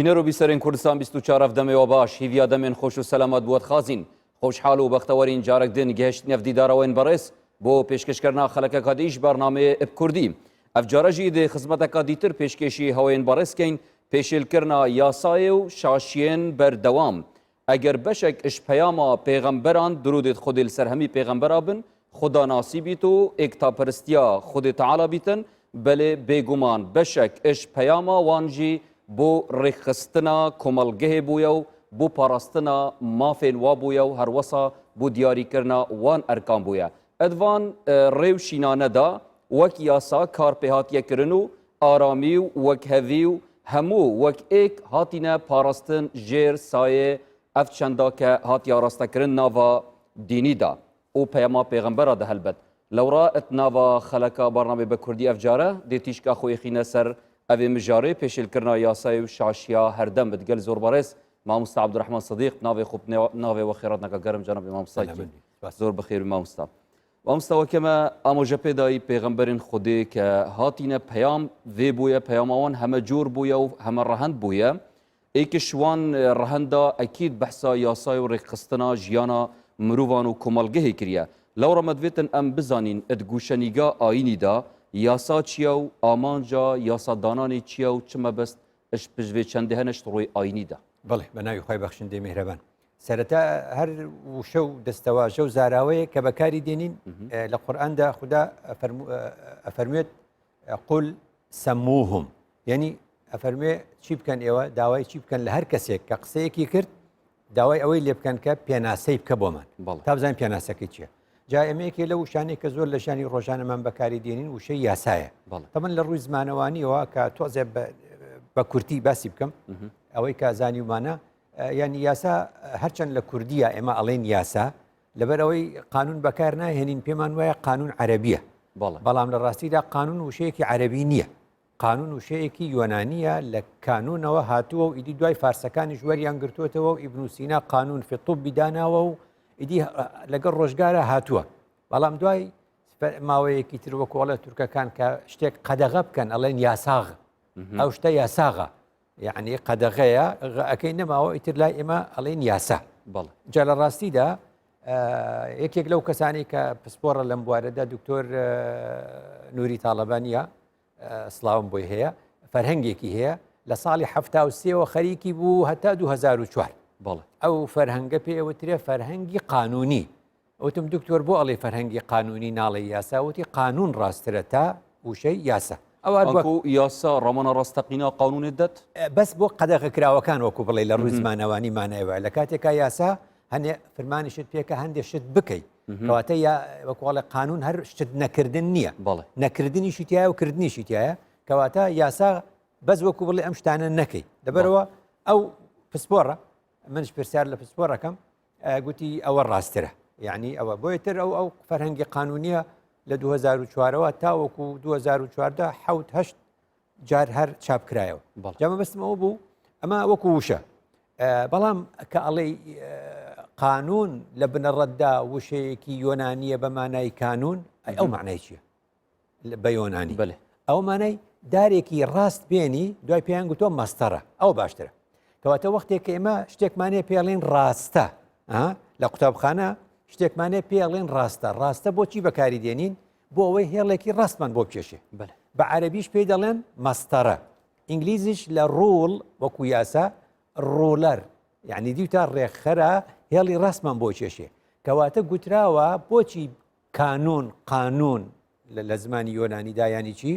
بینەرو بیسەرین کوردستان 24 دەمەوە باش هیویا دەمێن خۆش و سەلامەت بووەت خازین خۆشحاڵ و بەختەوەرین جارێک دن گەشت نەفدیدارەوەین بەڕێز بۆ پێشکەشکردنا خەڵەکەکە دیش بەرنامەیە ئب کوردی ئەف جارەژی دێ خزمەتەکە دیتر پێشکێشی هەوەین بەڕێزکەین پێشێلکردنا یاسایە و شاشیێن بەردەوام ئەگەر بەشێک ئش پەیاما پێغەمبەران درودێت خودێ لەسەر هەمی پێغەمبەرا بن خدا ناسی بیت و ئێکتاپەرستیا خودێ تەعالا بیتن بەلێ بێگومان بەشێک ئش پەیاما وانجی بۆ ڕێکخستنا کۆمەڵگەهێ بووە و بۆ پاراستنا مافێن وا بووە و هەروەسا بۆ دیاریکردنا وان ئەرکان بووە ئەدوان ڕێو شینانەدا وەک یاسا کار پێهاتیەکردن و ئارامی و وەک هەڤی و هەموو وەک ئێک هاتینە پاراستن ژێر سایە ئەف چەندا کە هاتیە ڕاستەکردن ناوا دینیدا و پەیاما پێغەمبەرە دە هەلبەت لەوڕا ئەت ناوا خەلەکە بەرنامەی بە کوردی ئەف جارە دێتیشکا خۆی خینە سەر ئەوێ مژارێ پێشێلکردنا یاسای و شاشیا هەردەم بتگەل زۆر بەڕێز مامۆستا عەبدوڕەحمان سەدیق ناوێ خوب ناوێ وە خێراتنەکە گەرم جەنابی مامۆستاکی زۆر بەخێر مامۆستا مامۆستا وەکەمە ئامۆژە پێدایی پێغەمبەرین خودێ کە هاتینە پەیام vê بووە پەیاماوان هەمە جۆر بووە و هەمە ڕەهەند بووە ئێکیش وان ڕەهەندا ئەکید بەحسا یاسای و ڕێکخستنا ژیانا مرۆڤان و کۆمەڵگەهێ کریە لەوڕە مەدوێتن ئەم بزانین ئەت گوشەنیگا ئاینیدا یاسا چییە و ئامانجا یاسادانانی چییە و چ مەبەست ئەش پژێ چەندێ هەنەشت ڕۆی ئاینیدا بەڵێ بە ناوی خۆی بەخشندەی میهرەبان سەرەتا هەر وشە و دەستەواژە و زاراوەیە کە بەکاری دێنین لە قورئاندا خوددا ئەفەرموێت قل سەموهم یعنی ئەفەرموێ چی بکەن ئێوە داوای چی بکەن لە هەر کەسێک کە قسەیەکی کرد داوای ئەوەی لێ بکەن کە پێناسەی بکە بۆمان تا بزانین پێناسەکەی چییە جا ئەمەیەکێ لە وشانەی کە زۆر لە شانی ڕۆژانەمان بەکاری دێنین وشەی یاسایە تەمەن لە ڕووی زمانەوانیەوە کە تۆزێ بە کورتی باسی بکەم ئەوەی کە زانی ومانە یعنی یاسا هەرچەند لە کوردیە ئێمە ئەڵێن یاسا لەبەرەوەی قانون بەکار ناهێنین پێمان وایە قانون عەرەبیە بەڵام لە ڕاستیدا قانون وشەیەکی عەرەبی نییە قانون وشەیەکی یۆنانیە لە کانونەوە هاتووە و ئیدی دوای فارسەکانیش وەریان گرتووەتەوە و ئیبن سینا قانون فی الطب داناوە و ئیدی لەگەڵ ڕۆژگارە هاتووە بەڵام دوای ماوەیەکی تر وەکوڵە تورکەکان کە شتێک قەدەغە بکەن ئەڵێن یاساغ ئەو شتە یاساغە یعنی قەدەغەیە ئەەکەی نەماوە ئیتر لای ئێمە ئەڵێن یاسا جا لە ڕاستیدا یەکێک لەو کەسانی کە پسپۆڕە لەم بوارەدا دکتۆر نووری تاڵەبانیە سڵاوم بۆی هەیە فەرهەنگێکی هەیە لە ساڵی 1970 خەریکی بوو هەتا 2004 ئەو فەرهەنگە پێوترێ فەرهەنگی قانونی ئەوتم دکتۆر بۆ ئەڵێ فەرهەنگی قانونی ناڵی یاساوتی قانون ڕاسترە تا وشەی یاسا ئەو یاسا ڕەمانە ڕاستەقینە قانونێت دەت بەس بۆ قەدەغەکراوەکان وەکو بڵێ لە ڕووی زمانەوانی مانایوە لە کاتێکا یاسا هەندێ فرمانیشت پێکە هەندێک شت بکەیت کەواتە وەکوڵێ قانون هەر شت نەکردن نییە نەکردنیشی تایە و کردنیشی تایە کەواتە یاسا بەس وەکو بڵێ ئەم شتانە نەکەی لەبەرەوە ئەو پسپۆڕە منش پرسیار لە پسپۆڕەکەم گوتی ئەوە ڕاسترە یعنی ئەوە بۆیتر ئەو فەرهەنگی قانونیە لە 2004ەوە تاوەکو 2014 حوت جار هەر چاپکرایەوە جامە بەستم ئەوە بوو ئەمە وەکو وشە بەڵام کە ئەڵێ قانون لە بنەڕەتدا وشەیەکی یۆنانیە بە مانای کانون ئەو معنای چییە بە یۆنانی ئەو مانای دارێکی ڕاست بێنی دوای پێیان گوتۆ مەستەرە ئەو باشترە کەواتە وەختێک کە ئێمە شتێکمانێ پێڵێن ڕاستە لە قوتابخانە شتێکمانێ پێڵێن ڕاستە بۆچی بەکاری دێنین بۆ ئەوەی هێڵێکی ڕاستمان بۆ بکێشێ بە عەرەبیش پێی دەڵێن مەستەرە ئینگلیزیش لە ڕوڵ وەکو یاسا ڕۆلەر یعنی دیوتا ڕێکخەرە هێڵی ڕاستمان بۆ کێشێ کەواتە گوتراوە بۆچی قانون لە زمانی یۆنانیدا ینی چی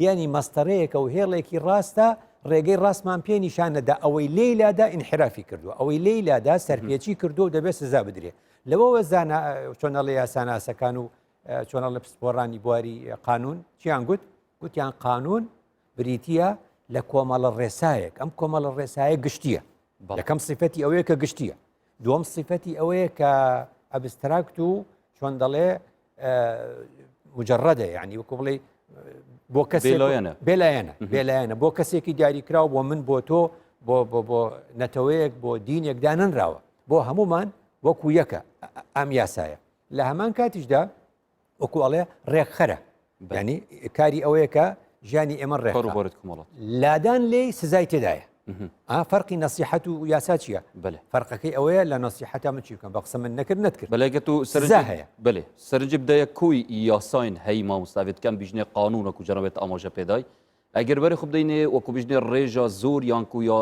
یعنی مەستەرەیەکە و هێڵێکی ڕاستە ڕێگەی ڕاستمان پێ نیشانەدا ئەوەی لێیلادا ئینحرافی کردووە ئەوەی لێیلادا سەرپێچی کردو و دەبێت سزا بدرێ لەوەوە چۆنەڵی یاساناسەکان و چۆنە لە پسپۆڕانی بواری قانون چیان گوتیان قانون بریتە لە کۆمەڵە ڕێسایەک ئەم کۆمەڵە ڕێسایە گشتیە یەکەم صفەتی ئەوەیە کە گشتیە دووەم صفەتی ئەوەیە کە ئەبستراکت و چۆن دەڵێ مجەڕەدە یعنی وەکو بڵێ بۆ کەسێک بێلایەنە بۆ کەسێکی دیاریکراوە بۆ من بۆ تۆ بۆ نەتەوەیەک بۆ دینێک دانەنراوە بۆ هەمومان وەکو یەکە ئەم یاسایە لە هەمان کاتیشدا وەکو ئەڵێ ڕێکخەرە ینی کاری ئەوەیە کە ژیانی ئێمە ڕێک لادان لێی سزای تێدایە فەرقی نەسیحەت و یاسا چییە؟ فەرقەکەی ئەوەیە لە نەسیحەتە من چی بکەم بە قسە من نەکرد نەتکرد بەڵێگە و سزا هەیە بڵێ سەرنج بدایە کۆی یاساین هەی مامۆستاوێتکەم بیژنێ قانونە و جەنابێت ئاماژە پێدای ئەگەر بەری خوب دەینێ وەکو بیژنێ ڕێژە زۆر یانکو یا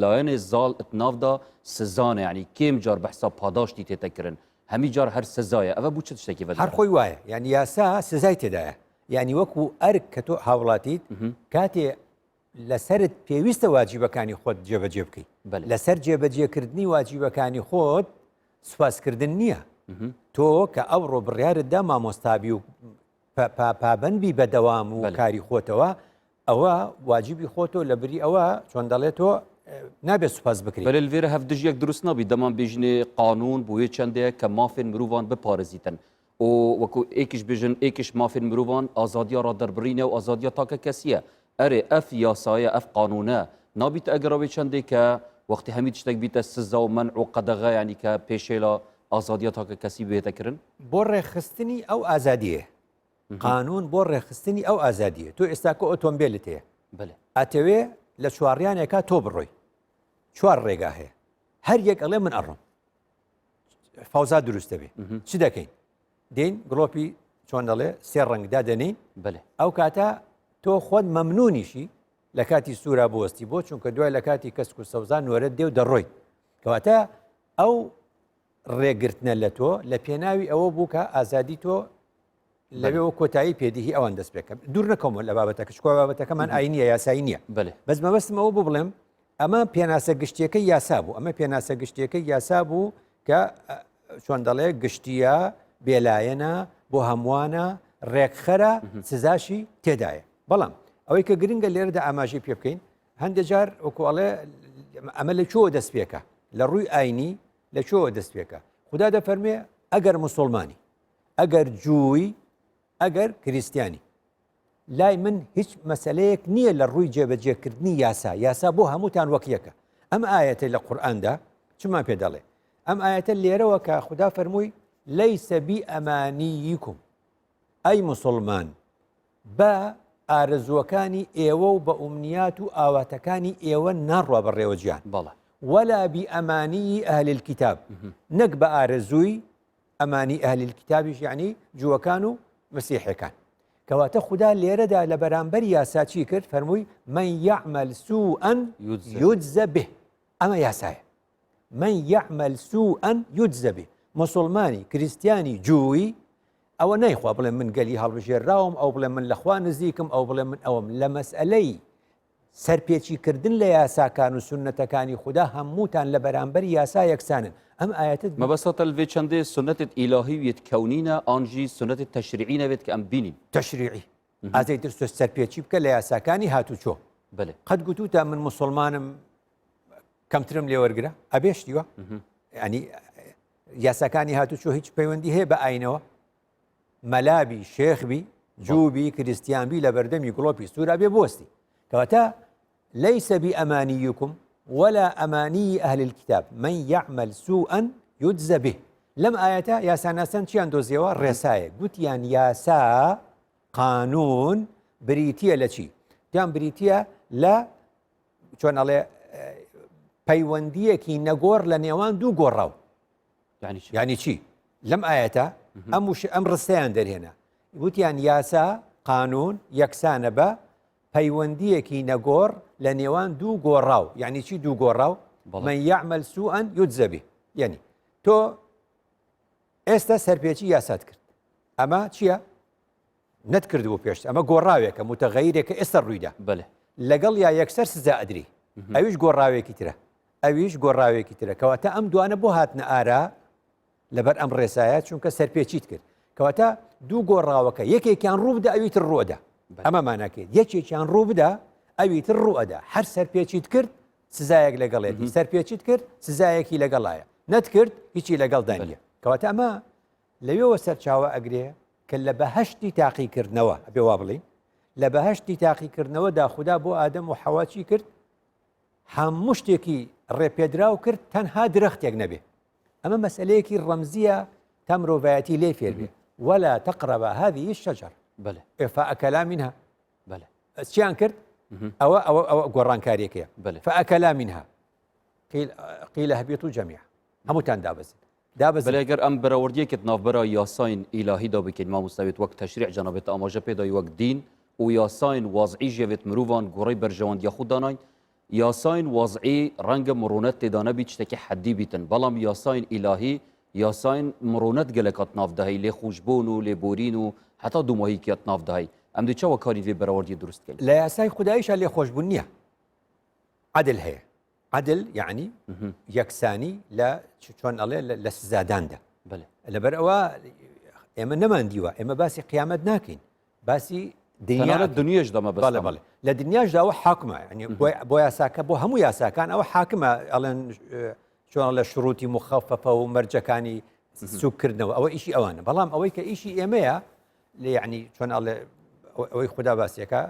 لایەنێ زاڵ ئەتنافدا سزانە ینی کێم جار بەحسا پاداشتی تێتەکردن هەمی جار هەر سزایە ئەوە بوو چ شتێکی بەدە هەر خۆی وایە یعنی یاسا سزای تێدایە یعنی وەکو ئەرک کە تۆ هاوڵاتیت کاتێ لەسرت پێویستە واجیبەکانی خۆت جێبەجێ بکەیت لەسەر جێبەجێکردنی واجیبەکانی خۆت سوپاسکردن نییە تۆ کە ئەوڕۆ بڕیارتدا مامۆستابی و پابەنبی بەدەوام و کاری خۆتەوە ئەوە واجیبی خۆتۆ لە بری ئەوە چۆن دەڵێت تۆ نابێت سوپاس بکرێت بەلێ لێرە هەفتدژیەک دروست نابی دەمان بێژنێ قانون بۆیە چەندەیە کە مافێن مرۆڤان بپارێزیتن و وەکو ئێکیش بێژن ئێکیش مافێن مرۆڤان ئازادیا ڕادەربڕینە و ئازادیا تاکە کەسیە ئەرێ ئەف یاسایە ئەف قانونە نابیتە ئەگەڕەوەی چەندێک کە وەختی هەمی تشتێک بیتە سزا و منع و قەدەغە ینی کە پێشێلا ئازادیا تاکە کەسی بێتەکردن بۆ ڕێخستنی ئەو ئازادیە قانون بۆ ڕێخستنی ئەو ئازادیە تۆ ئێستاکە ئۆتۆمبیلت هەیە ئەتەوێ لە چواڕیانێکا تۆ بڕۆی چوار ڕێگا هەیە هەر یەک ئەڵێ من ئەڕۆم فەوزا دروستە بێ چ دەکەین دێین گڵۆپی چۆن دەڵێ سێ ڕەنگدا دەنین ئەو کاتە تۆ خۆت مەمنونیشی لە کاتی سوورا بۆستی بۆ چونکە دوای لە کاتی کەسک و سەوزان وەرە دێ و دەڕۆی کەواتە ئەو ڕێگرتنە لە تۆ لە پێناوی ئەوە بوو کە ئازادی تۆ لەوێەوە کۆتایی پێدیهی ئەوان دەست پێکەم دوور نەکەمەوە لە بابەتەکە شکۆ بابەتەکەمان ئاینیە یاسایی نییە بەس مەبەستمەوە بوو بڵێم ئەمە پێناسە گشتیەکەی یاسا بوو ئەمە پێناسە گشتیەکەی یاسا بوو کە چۆن دەڵێ گشتیە بێلایەنە بۆ هەمووانە ڕێکخەرە سزاشی تێدایە بەڵام ئەوەی کە گرنگە لێرەدا ئاماژەی پێ بکەین هەندێک جار وەکوڵێ ئەمە لە چۆ دەست پێکە لە ڕووی ئاینی لە چۆ دەست پێکە خوددا دەفەرمێ ئەگەر موسڵمانی ئەگەر جووی ئەگەر کریسیانی لای من هیچ مەسلەیەک نییە لە ڕووی جێبەجێکردنی یاسا بۆ هەمووتان وەک یەکە ئەم ئاەتە لە قورئاندا چمان پێ دەڵێ ئەم ئاەتە لێرەوە کە خوددا فەرمووی لەیسە بی ئەمانییکم ئەی موسڵمان بە ئارەزووەکانی ئێوە و بە ئومنیات و ئاواتەکانی ئێوە ناڕوا بەڕێوە گیان وەلا بی ئەمانی ئەهلی الکتاب نەک بە ئارەزووی ئەمانی ئەهلی الکتابیش یعنی جووەکان و مەسیحەکان کەواتە خوددا لێرەدا لە بەرامبەر یاسا چی کرد فەرمووی من یعمل سوءا یجزە به ئەمە یاسایە من یعمل سوءا یجزە به مسلمانی کریسیانی جووی ئەوە نایخوا بڵێ من گەلی هەڵبژێراوم ئەو بڵێ من لەخوا نزیکم ئەو بڵێ من ئەوم لە مەسئلەی سەرپێچیکردن لە یاساکان و سنەتەکانی خوددا هەمووتان لە بەرامبەر یاسا یەکسانن ئەم ئاەتت مەبەسەتە لێ چەندێ سنەتت ئیلاهی وێت کەونینە ئانژی سنەتت تەشریعی نەوێت کە ئەم بینین تەشریعی ئازەیتر سەرپێچی بکە لە یاساکانی هاتوچۆ قەت گوتوتە من موسڵمانم کەمترم لێ وەرگرە ئەبێشتیوە ینی یاساکانی هاتوچۆ هیچ پەیوەندی هەیە بە ئاینەوە مەلابی شێخبی جووبی کریسیانبی لە بەردەمی گڵۆپی سوورا بێ بۆستی کەواتە لەیسە بی ئەمانییکم ولا ئەمانی ئەهلی الکتاب من یعمل سوءا یجزە به لەم ئاەتە یاساناسان چیان دۆزیەوە ڕێسایە گوتیان یاسا قانون بریتیە لە چی دیان بریتیە لە چۆن ئەڵێ پەیوەندیەکی نەگۆڕ لە نێوان دوو گۆڕاو یعنی چی لەم ئاەتە ئەم ڕستەیان دەرهێنا گوتیان یاسا قانون یەکسانە بە پەیوەندیەکی نەگۆڕ لە نێوان دوو گۆڕاو یعنی چی دوو گۆڕاو من یعمل سوءا یجزە به یعنی تۆ ئێستا سەرپێچی یاسات کرد ئەمە چییە نەتکردبوو پێشتر ئەمە گۆڕاوێکە متەغەیرێکە ئێستا ڕوویدا لەگەڵ یا یەکسەر سزا ئەدری ئەویش گۆڕاوێکی ترە ئەویش گۆڕاوێکی ترە کەواتە ئەم دوانە بۆ هاتنە ئارا لەبەر ئەم ڕێسایە چونکە سەرپێچیت کرد کەواتە دوو گۆڕاوەکە یەکێکیان ڕوو بدە ئەویتر ڕۆدا ئەمە ماناکێت یەکێکیان ڕوو بدە ئەویتر ڕوئەدا هەر سەرپێچیت کرد سزایەک لەگەڵێتی سەرپێچیت کرد سزایەکی لەگەڵایە نەتکرد هیچی لەگەڵ دانیە کەواتە ئەمە لەوێەوە سەرچاوە ئەگرێ کە لە بەهەشتی تاقیکردنەوە ئەبێ وا بڵین لە بەهەشتی تاقیکردنەوەدا خوددا بۆ ئادەم و حەواچی کرد هەموو شتێکی ڕێپێدراو کرد تەنها درەختێک نەبێ ئەمە مەسئلەیەکی ڕەمزیە تا مرۆڤایەتی لێ فێر بێ ولا تقربا هذه الشجرة إعفاء كلامها چیان کرد أو گۆڕانکاریەکەیە بله. فأكلا منها قيل اهبطوا جميعا هەمووتان دابەزن بەڵێ ئەگەر ئەم بەراوردیەکت ناوبەرە یاساین ئیلاهیدا بکەین مامۆستاوێت وەک تەشریع جەنابێت ئاماژە پێدای وەک دین و یاساین وازعی ژێوێت مرۆڤان گۆڕەی بەرژەوەندیە خۆ داناین یاساین وازعی ڕەنگە مرۆنەت تێدا نەبی شتێکی حەدی بیتن بەڵام یاساین ئیلاهی یاساین مرۆنەت گەلەکات ناودەهەی لێ خوشبوون و لێبورین و حتا دوماهیکیات ناودەهەی ئەم دی چاوە کاری وێ بەراوردی دروستکەین لە یاسای خوداییشە لێ خۆشبوون نییە عدل هەیە عدل یعنی یەکسانی لە چۆن ئەڵێ لە سزاداندا لەبەر ئەوە ئێمە نەماندیوە ئێمە باسی قیامەت ناکەین باسی دنیاش دەمە بەڵێ لە دنیاشداوە حاکمە بۆ یاساکە بۆ هەموو یاساکان ئەوە حاکمە ئەڵێن چۆن لە شروعی مخەفەفە و مەرجەکانی سوکردنەوە ئەوە ئیشی ئەوانە بەڵام ئەوەی کە ئیشی ئێمەیە لێ یعنی چۆن ئەڵێ ئەوەی خوددا باسیەکە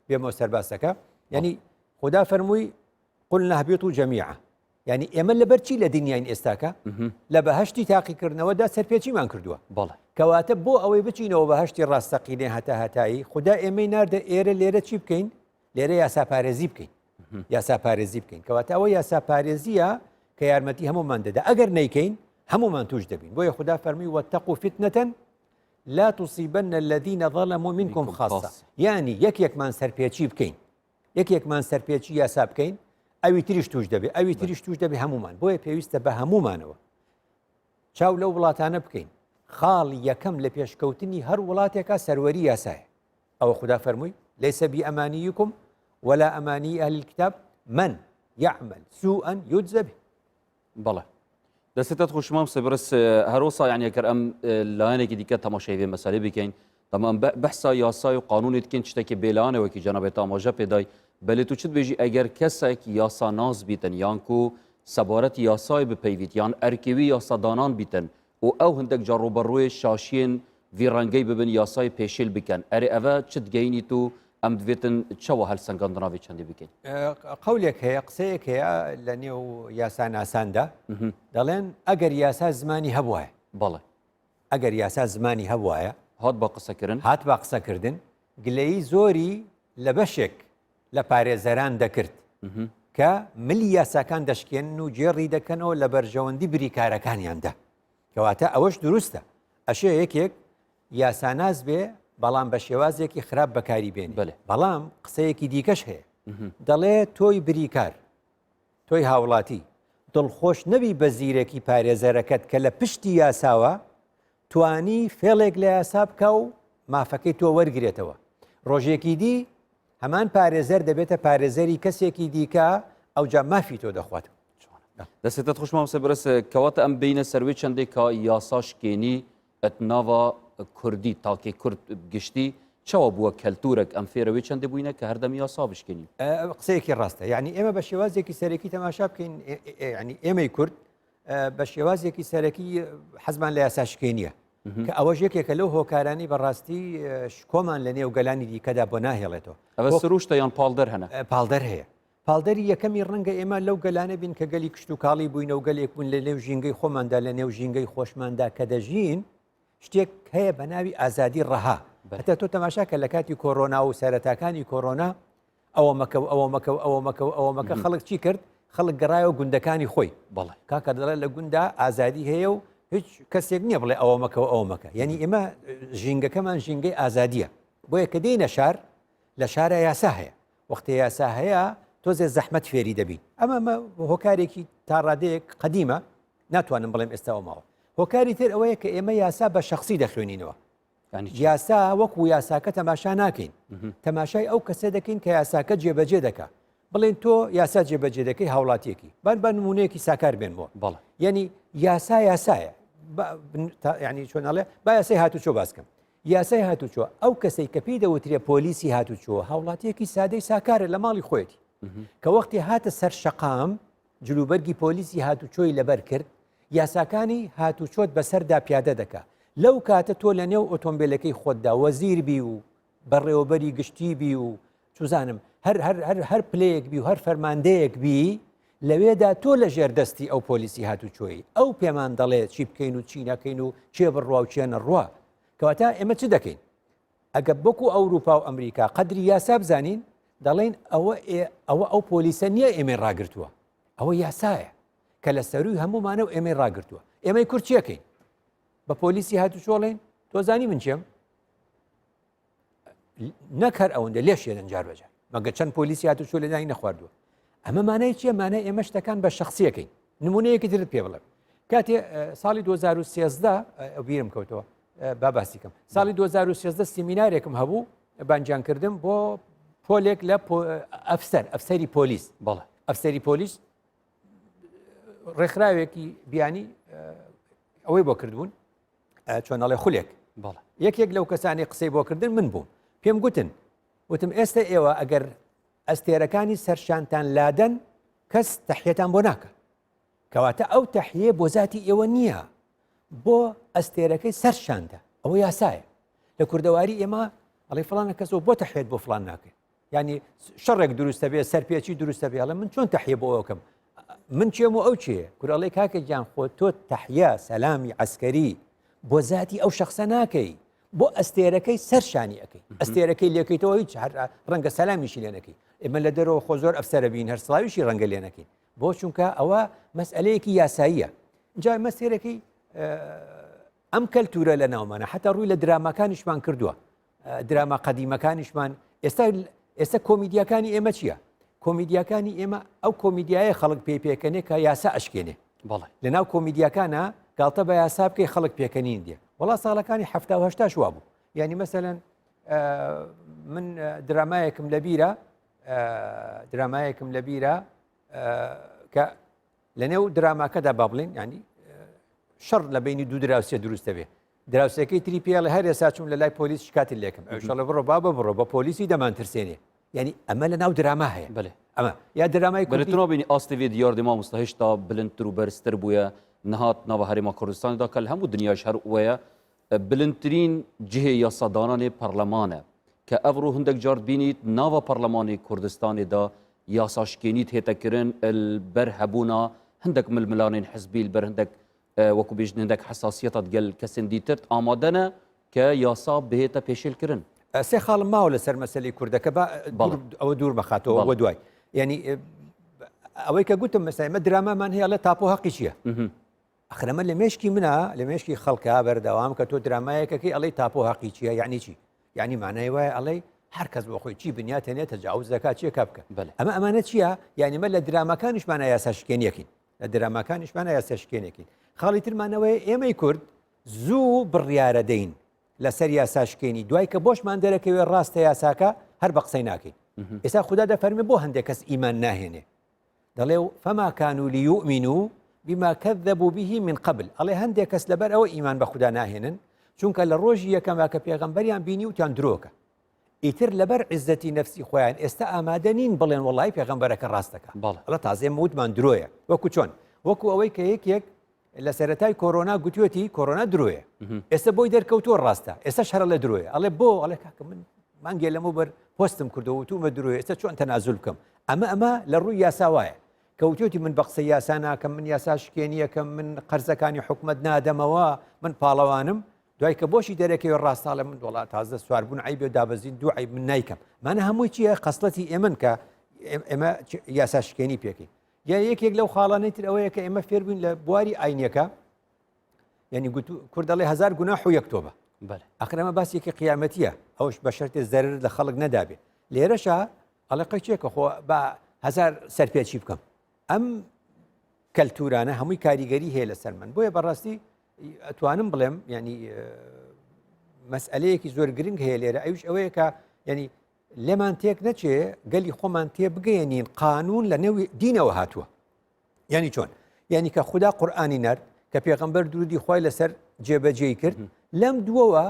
بێمەوە سەرباسەکە یعنی خوددا فەرمووی قلنا اهبطوا جميعا يعني ئێمە لەبەر چی لە دنیاین ئێستاکە لە بەهەشتی تاقیکردنەوەدا سەرپێچیمان کردووە کەواتە بۆ ئەوەی بچینەوە بەهەشتی ڕاستەقینێ هەتایی خوددا ئێمەی ناردە ئێرە لێرە چی بکەین لێرە یاساپارێزی بکەین یاساپارێزی بکەین کەواتە ئەوە یاساپارێزیە کە یارمەتی هەمومان دەدا ئەگەر نەیکەین هەمومان توش دەبین بۆیە خوددا فەرمی واتقوا فتنة لا تصيبن الذين ظلموا منكم خاصة يعني یەکێکمان سەرپێچی بکەین یەکێکمان سەرپێچی یاسا بکەین ئەوی تریش توش دەبێت ئەوی تریش توش دەبێت هەمومان بۆیە پێویستە بە هەمومانەوە چاو لەو وڵاتانە بکەین خاڵی یەکەم لە پێشکەوتنی هەر وڵاتێکە سەروەری یاسایە ئەوە خوددا فەرمووی ليس بأمانيكم ولا أماني أهل الكتاب من يعمل سوءا يجزى به بەڵێ دەستێتت خوشمام سەبرس هەرۆسا یعنی ئەگەر ئەم لایەنێکی دیکە تەماشای مەسەلە بکەین تەمام بەحسا یاسای و قانونی دکەین شتێکی بێلایەنەوەکی جەنابێت ئاماژە پێدای بەلێ تو چت بێژی ئەگەر کەسێک یاسا ناز بیتن یانکو سەبارەت یاسای بپەیویت یان ئەرکێوی یاسادانان بیتن و ئەو هەندێک جاڕۆبەڕووی شاشیên vî ڕەنگەی ببن یاسای پێشێل بکەن ئەرێ ئەvە چت گەینیت و ئەم دوێتن چاوە هەلسەنگاندناوی چەندی بکەین قەولێک هەیە قسەیەک هەیە لە نێو یاساناساندا دەڵێن ئەگەر یاسا زمانی هەبوایە بەڵێ ئەگەر یاسا زمانی هەبوایە هات بە قسەکردن هات بە قسەکردن گلەیی زۆری لە بەشێک لە پارێزەران دەکرد کە ملی یاساکان دەشکێن و جێڕی دەکەنەوە لە بەرژەوەندی بریکارەکانیاندا کەواتە ئەوەش دروستە ئەشێ یەکێک یاساناز بێ بەڵام بە شێوازێکی خراپ بەکاری بێن بەڵام قسەیەکی دیکەش هەیە دەڵێ تۆی بریکار تۆی هاوڵاتی دڵخۆش نەبی بە زیرەکی پارێزەرەکەت کە لە پشتی یاساوە توانی فێڵێک لە یاسا بکە و مافەکەی تۆ وەرگێتەوە ڕۆژێکی دی هەمان پارێزەر دەبێتە پارێزەری کەسێکی دیکە ئەو جا مافی تۆ دەخوات دەستێتت خوشمام سەبرس کەواتە ئەم بینە سەروێ چەندێک کە یاساشکێنی ئەتناوە کوردی تاکێ کورد گشتی چاوە بووە کەلتورێک ئەم فێرەوەی چەندێ بووینە کە هەردەمی یاسا بشکێنی قسەیەکی ڕاستە یعنی ئێمە بە شێوازێکی سەرەکی تەماشا بکەین ینی ئێمەی کورد بە شێوازێکی سەرەکی حەزمان لە یاساشکێنیە کە ئەوەش یەکێکە لەو هۆکارانی بەڕاستی کۆمان لە نێو گەلانی دیکەدا بۆ ناهێڵێتەوە ئەوە سروشتە یان پاڵدەر هەنە پاڵدەر هەیە پاڵدەری یەکەمی ڕەنگە ئێمە لەو گەلانە بین کە گەلی کشت و کاڵی بووینە و گەلێک بوون لە نێو ژینگەی خۆماندا لە نێو ژینگەی خۆشماندا کە دەژین شتێک هەیە بە ناوی ئازادی ڕەها هەتا تۆ تەماشاکە لە کاتی کۆڕۆنا و سەرەتاکانی کۆڕۆنا ئەوە مەکە و ئەوە مەکە و ئەوە مەکە و ئەوە مەکە خەڵک چی کرد خەڵک گەڕایەوە گوندەکانی خۆی بەڵێ کاکە دەڵێ لە گوندا ئازادی هەیە و هیچ کەسێک نییە بڵێ ئەوە مەکە و ئەوە مەکە یعنی ئێمە ژینگەکەمان ژینگەی ئازادیە بۆیە کە دێنە شار لە شارە یاسا هەیە وەختە یاسا هەیە تۆزێ زەحمەت فێری دەبین ئەمە هۆکارێکی تا ڕادەیەک قەدیمە ناتوانم بڵێم ئێستا ئەوماوە هۆکاری تر ئەوەیە کە ئێمە یاسا بە شخصی دەخوێنینەوە یاسا وەکو یاساکە تەماشا ناکەین تەماشای ئەو کەسە دەکەین کە یاساکە جێبەجێ دەکات بڵێن تۆ یاسا جێبەجێ دەکەی هاوڵاتیەکی بە نمونەیەکی ساکار بێنەوە بەڵێ یعنی یاسا یاسایە ینی چۆناڵێ با یاسای هاتوچۆ باسکەم یاسای هاتوچۆ ئەو کەسەی کە پێی دەوترێ پۆلیسی هاتوچۆ هاوڵاتیەکی سادەی ساکارە لە ماڵی خۆیەتی کە وەختی هاتە سەر شەقام جلوبەرگی پۆلیسی هاتوچۆی لەبەر کرد یاساکانی هاتوچۆت بەسەردا پیادە دەکا لەو کاتە تۆ لە نێو ئۆتۆمبیلەکەی خۆتدا وەزیر بی و بەڕێوەبەری گشتی بی و چوزانم هەر پلەیەک بی و هەر فەرماندەیەک بی لەوێدا تۆ لە ژێردەستی ئەو پۆلیسی هاتوچۆی ئەو پێمان دەڵێت چی بکەین و چی نەکەین و چێ بڕوا و چێ نەڕوا کەواتە ئێمە چ دەکەین ئەگە بۆکو ئەوروپا و ئەمریکا قەدری یاسا بزانین دەڵێن ئەو پۆلیسە نییە ئێمە ڕاگرتووە ئەوە یاسایە کە لە سەروی هەمومانە و ئێمە ڕاگرتووە ئێمەی کورچیەکەین بە پۆلیسی هاتوچۆڵێن تۆزانی من چێم نەکەر ئەوەندە لێشێنن جار بەجار مەگە چەند پۆلیسی هاتوچۆ لەدانی نەخواردووە ئەمە مانای چیە مانای ئێمە شتەکان بە شخصیەکەین نمونەیەکی ترت پێ بڵێم کاتێ ساڵی 2013 بیرم کەوتەوە باباسیکەم ساڵی 2013 سیمینارێکم هەبوو بانجیانکردم بۆ پۆلێک لە ئەفسەری پۆلیس بەڵێ ئەفسەری پۆلیس ڕێکخراوێکی بیانی ئەوەی بۆ کردبوون چۆنەڵێ خولێک بەڵێ یەکێک لەو کەسانی قسەی بۆ کردن من بووم پێم گوتن ئێستا ئێوە ئەگەر ئەستێرەکانی سەرشانتان لادەن کەس تەحیەتان بۆ ناکە کەواتە ئەو تەحیە بۆ ذاتی ئێوە نییە بۆ ئەستێرەکەی سەرشانتە ئەوە یاسایە لە کوردەواری ئێمە ئەڵێ فڵانە کەسەوە بۆ تەحیەت بۆ فڵان ناکەێت ینی شەڕێک دروستە بێ سەرپێکی دروستە بێ من چۆن تەحیە بۆ ئەوکەم من چێم و ئەو چیە کورەڵێ کاکە گیان خۆ تۆ تەحیە سەلامی عەسکەری بۆ ذاتی ئەو شەخصە ناکەی بۆ ئەستێرەکەی سەرشانی ئەەکەی ئەستێرەکەی لێکەیتەوە هیچ ڕەنگە سەلامیشی لێنەکەی ئێمە لە دەرەوە خۆ زۆر ئەفسەرە بین هەر سڵاویشی ڕەنگە لێنەکەی بۆ چونکە ئەوە مەسئلەیەکی یاساییە جا مەسێرەکەی ئەم کەلتورە لە ناومانە حتا ڕووی لە درامەکانیشمان کردووە دراما قەدیمەکانیشمان ئێستا کۆمیدیەکانی ئێمە چییە؟ کۆمیدیەکانی ئێمە ئەو کۆمیدیایە خەڵک پێکەنێ کە یاسا ئەشکێنێ لە ناو کۆمیدیەکانە گاڵتە بە یاسا بکەی خەڵک پێکەنین دێ وڵا ساڵەکانی هەفتا شوا بوو یعنی مەسەلەن من درامایەکم لە بیرە کە لە نێو دراماکەدا با بڵێن ینی شەڕ لە بینی دوو دراوسێ دروستە بێ دراوسەکەی تری پێڵە هەر ئێستا چوم لە لای پۆلیس شکاتی لێکم ئەوشەڵە بڕۆ بڕۆ بە پۆلیسی دەمانترسێنێ یعنی ئەمە لە ناو دراما هەیە بڵێ ئەمە یا درامای بەتونەوە بینی ئاستێوێ دیاردی مامۆستا هێشتا بلندتر و بەرزتر بووە نهات ناوە هەرێما کوردستاندا کە هەموو دنیاش هەر وەیە بلندترین جهێ یاسادانانی پەرلەمانە کە ئەڤڕۆ هەندێک جار بینیت ناوە پەرلەمانی کوردستانێدا یاساشکێنیت هێتەکردن بەر هەبوونا هەندێک ململانین حزبی بەر هەندێک وەکو بێژن هەندێک حساسیەتە گەل کەسن دیتر ئامادەنە کە یاسا بهێتە پێشێلکردن سێ خاڵم ماوە لەسەر مەسەلەی کوردەکە ئەوە دوور بەخاتەوە وە دوای یعنی ئەوەی کە گوتم مەسایمە درامامان هەیە لە تاپۆ حەقی چییە؟ ئەخرەمە لە مێشکی منە لە مێشکی خەڵکە بەردەوام کە تۆ درامایەکەکەی ئەڵەی تاپۆ حەقی چییە یعنی چی؟ یعنی مانای وایە ئەڵەی هەر کەس بۆ خۆی چی بنیاتێنێت تەجاوز دەکات چیە کە بکە ئەمە ئەمانە چییە؟ یعنی مە لە درامەکانیشمانە یاساشکێنیەکەین لە درامەکانیشمانە یاساشکێنێکین خاڵی ترمانەوەی ئێمەی کورد زوو بڕیارە دەین لەسەر یاساشکێنی دوای کە بۆشمان دەرەکەوێ ڕاستە یاساکە هەر بە قسەی ناکەین ئێستا خوددا دەفەرمێ بۆ هەندێک کەس ئیمان ناهێنێ دەڵێ فەما کانوا لیؤمنوا بما كذبوا به من قبل ئەڵێ هەندێک کەس لەبەر ئەوە ئیمان بە خوددا ناهێنن چونکە لە ڕۆژی یەکەما کە پێغەمبەریان بینی وتیان درۆکە ئیتر لەبەر عیزەتی نەفسی خۆیان ئێستا ئامادە نین بڵێن وەڵای پێغەمبەرەکە ڕاستەکە ئەڵە تازێ وتمان درۆیە وەکو چۆن وەکو ئەوەی کە یەکێک لە سەرەتای کۆرۆنا گوتوێتی کۆرۆنا درۆیە ئێستا بۆی دەرکەوتووە ڕاستە ئێستا شەرە لە درۆیە ئەڵێ بۆ ئەڵێ کاکە من مانگێ لەمە بەر پۆستم کردەوە وتومە درۆیە ئێستا چۆن تەنازول بکەم ئەمە لە ڕووی یاسا وایە کەوتوێتی من بە قسە یاسا ناکەم من یاسا شکێنیەکەم من قەرزەکانی حکومەت نادەمەوە من پاڵەوانم دوای کە بۆشی دەرەکەوێ ڕاستاڵە من وڵات تازە سواربوون عیبێ دابەزین دوو عیب من نایکەم مانە هەمووی چییە قەسڵەتی ئێمن کە ئێمە یاسا شکێنی پێکەین یا یەکێک لەو خاڵانەی تر ئەوەیە کە ئێمە فێربووین لە بواری ئاینیەکە یعنی کوورد دەڵێ هەزار گوناح و یەک تۆبە ئەخرەمە باسێکی قیامەتیە ئەوش بە شەرتێ زەرر لە خەڵک نەدابێ لێرەشە ئەڵێ چێکە خۆ بە هەزار سەرپێچی بکەم ئەم کەلتورانە هەمووی کاریگەری هەیە لەسەر من بۆیە بەڕاستی ئەتوانم بڵێم ینی مەسئلەیەکی زۆر گرنگ هەیە لێرە ئەوش ئەوەیە کە ینی لێمان تێک نەچێ گەلی خۆمان تێ بگەێنین قانون لە نێوی دینەوە هاتووە یعنی چۆن یعنی کە خوددا قورئانی نرد کە پێغەمبەر درودی خوای لەسەر جێبەجێی کرد لەم دووەوە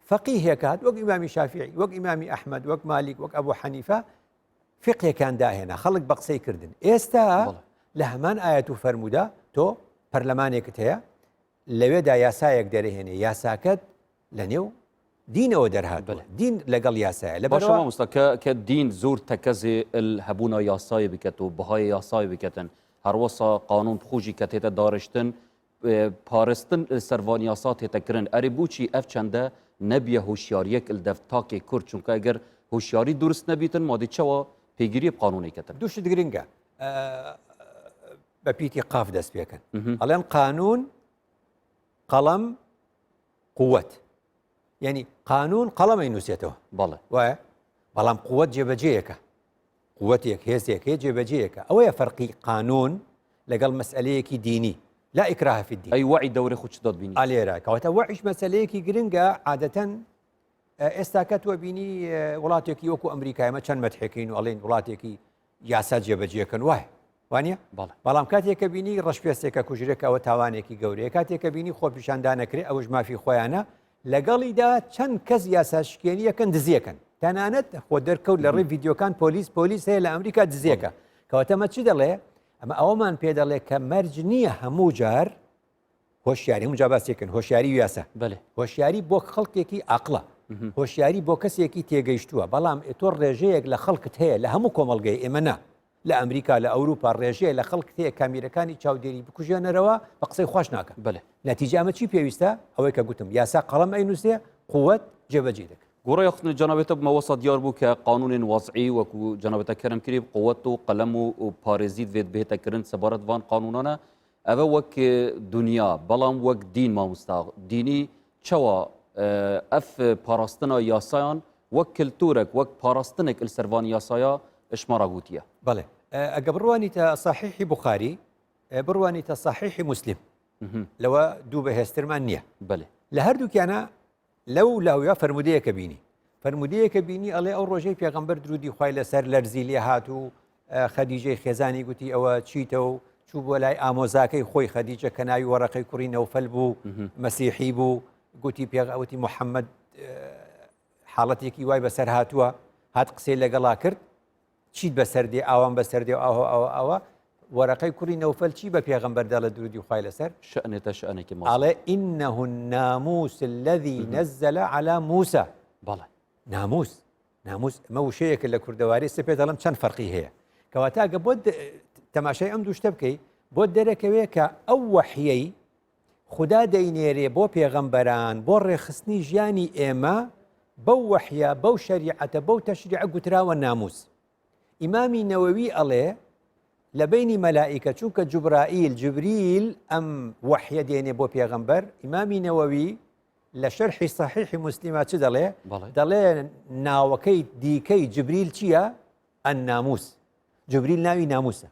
فەقیهێکات وەک ئیمامی شافعی وەک ئیمامی ئەحمەد وەک مالیک وەک ئەبوو حەنیفە فقهێکان داهێنا خەڵک بە قسەی کردن ئێستا لە هەمان ئاەت و فەرموودا تۆ پەرلەمانێکت هەیە لەوێدا یاسایەک دەرەهێنێ یاساکەت لە نێو دینەوە دەرهاتووە دین لەگەڵ یاسایە لە باشە مامۆستا کە دین زۆر تەکەزێ هەبوونا یاسای بکەت و بەهای یاسای بکەتن هەروەسا قانون بخوژی کە تێتە داڕشتن پارستن سەروان یاسا تێتەکردن ئەرێ بووچی ئەف چەندە نەبیە هوشیاریەک ئەلدەف تاکێ کورد چونکە ئەگەر هوشیاری درست نەبیتن مادی چەوە پێگیری قانونێکەکەن دووشت گرنگە بە پیتی قاف دەست پێکەن ئەڵێن قانون قەڵەم قووەت یعنی قانون قەڵەمەی نووسێتەوە بەڵێ وایە بەڵام قووەت جێبەجێیەکە قووەتێک هێزێک هەیە جێبەجێیەکە ئەوەیە فەرقی قانون لەگەڵ مەسئلەیەکی دینی لا ئیکراه فی الدین ئەی وعی دەورەی خۆت چ دەتبینی ئالێرە کەواتە وعیش مەسئلەیەکی گرنگە عادەتەن ئێستا کە تۆ بینی وڵاتێکی وەکو ئەمریکایمە چەند مەتحێکین و ئەڵێن وڵاتێکی یاسا جێبەجێکن وایە وانە بەڵام کاتێککە بینی ڕەشپێستێکە کوژرێک ئەوە تاوانێکی گەورەیە کاتێککە بینی خۆپیشاندانەکرێ ئەوش مافی خۆیانە لەگەڵیدا چەند کەس یاسا شکێنیەکەن دزیەکەن تەنانەت خۆ دەرکەوت لە ڕێ ڤیددیۆکان پۆلیس هەیە لە ئەمریکا دزیەکە کەواتەمە چی دەڵێ ئەمە ئەوەمان پێ دەڵێ کە مەرج نییە هەموو جار هۆشیاری هەموو جا باسێکن هۆشیاری یاسا هۆشیاری بۆ خەڵکێکی عەقڵە هۆشیاری بۆ کەسێکی تێگەیشتووە بەڵام تۆ ڕێژەیەک لە خەڵکت هەیە لە هەموو کۆمەڵگەی ئێمە نا لە ئەمریکا لە ئەوروپا ڕێژەیە لە خەڵکت هەیە کامیرەکانی چاودێری بکوژێنەرەوە بە قسەی خۆش ناکە نەتیجامە چی پێویستە ئەوەی کە گوتم یاسا قەڵەم ئەینووسێ قووەت جێبەجێ دەکە گۆڕی یاخستن جەنابێتە بمەوەسە دیار بوو کە قانونên وەزعی وەکو جەنابەتە کەرم کردی قووەت و قەلەم و پارێزیت vێت بهێتەکردن سەبارەت وان قانونانە ئەوە وەک دنیا بەڵام وەک دین مامۆستا دینی چەوە ئەف پاراستنا یاسایان وەک کلتورێک وەک پاراستنێک ئەلسەروان یاسایە ئشمارە گوتیە بەڵێ ئەگە بڕوانیتە صحیحی بوخاری بڕوانیتە صحیحی مسلم لەوە دوو بەهێزترمان نییە بەڵێ لە هەردووکیانە لەو لاویا فەرمودەیەکە بینی فەرمودەیەکە بینی ئەڵێ ئەو ڕۆژەی پێغەمبەر درودی خوای لەسەر لەرزی لێ هات و خەدیجەی خێزانی گوتی ئەوە چیتە و چوو بۆ لای ئامۆزاکەی خۆی خەدیجە کە ناوی وەڕەقەی کوڕی نەوفەل بوو مەسیحی بوو گوتی پێغەوتی محەممەد حاڵەتێکی وای بەسەر هاتووە هات قسەی لەگەڵا کرد چیت بەسەردێ ئاوان بەسەردێ ئەوە وەرەقەی کوڕی نەوفەل چی بە پێغەمبەردا لە درودی خوای لەسەر شأنێتە شأنێکی ئاڵێ إنه الناموس الذي نزل على موسى بەڵێ ناموس ئەمە وشەیەکە لە کوردەواری سپێ دەڵم چەند فەرقی هەیە کەواتاگە بۆ تەماشای ئەم دوو شتە بکەیت بۆ دەرەکەوێ کە ئەو وەحیەی خوددا دەینێرێ بۆ پێغەمبەران بۆ ڕێخستنی ژیانی ئێمە بەو وەحیە بەو شەریعەتە بەو تەشریع گوتراوە ناموس ئیمامی نەوەوی ئەڵێ لە بینی مەلائیکە چونکە جبریل ئەم وەحیە دێنێ بۆ پێغەمبەر ئیمامی نەوەوی لە شەرحی صحیحی موسلیمە چ دەڵێ دەڵێ ناوەکەی دیکەی جبریل چییە الناموس جبریل ناوی ناموسە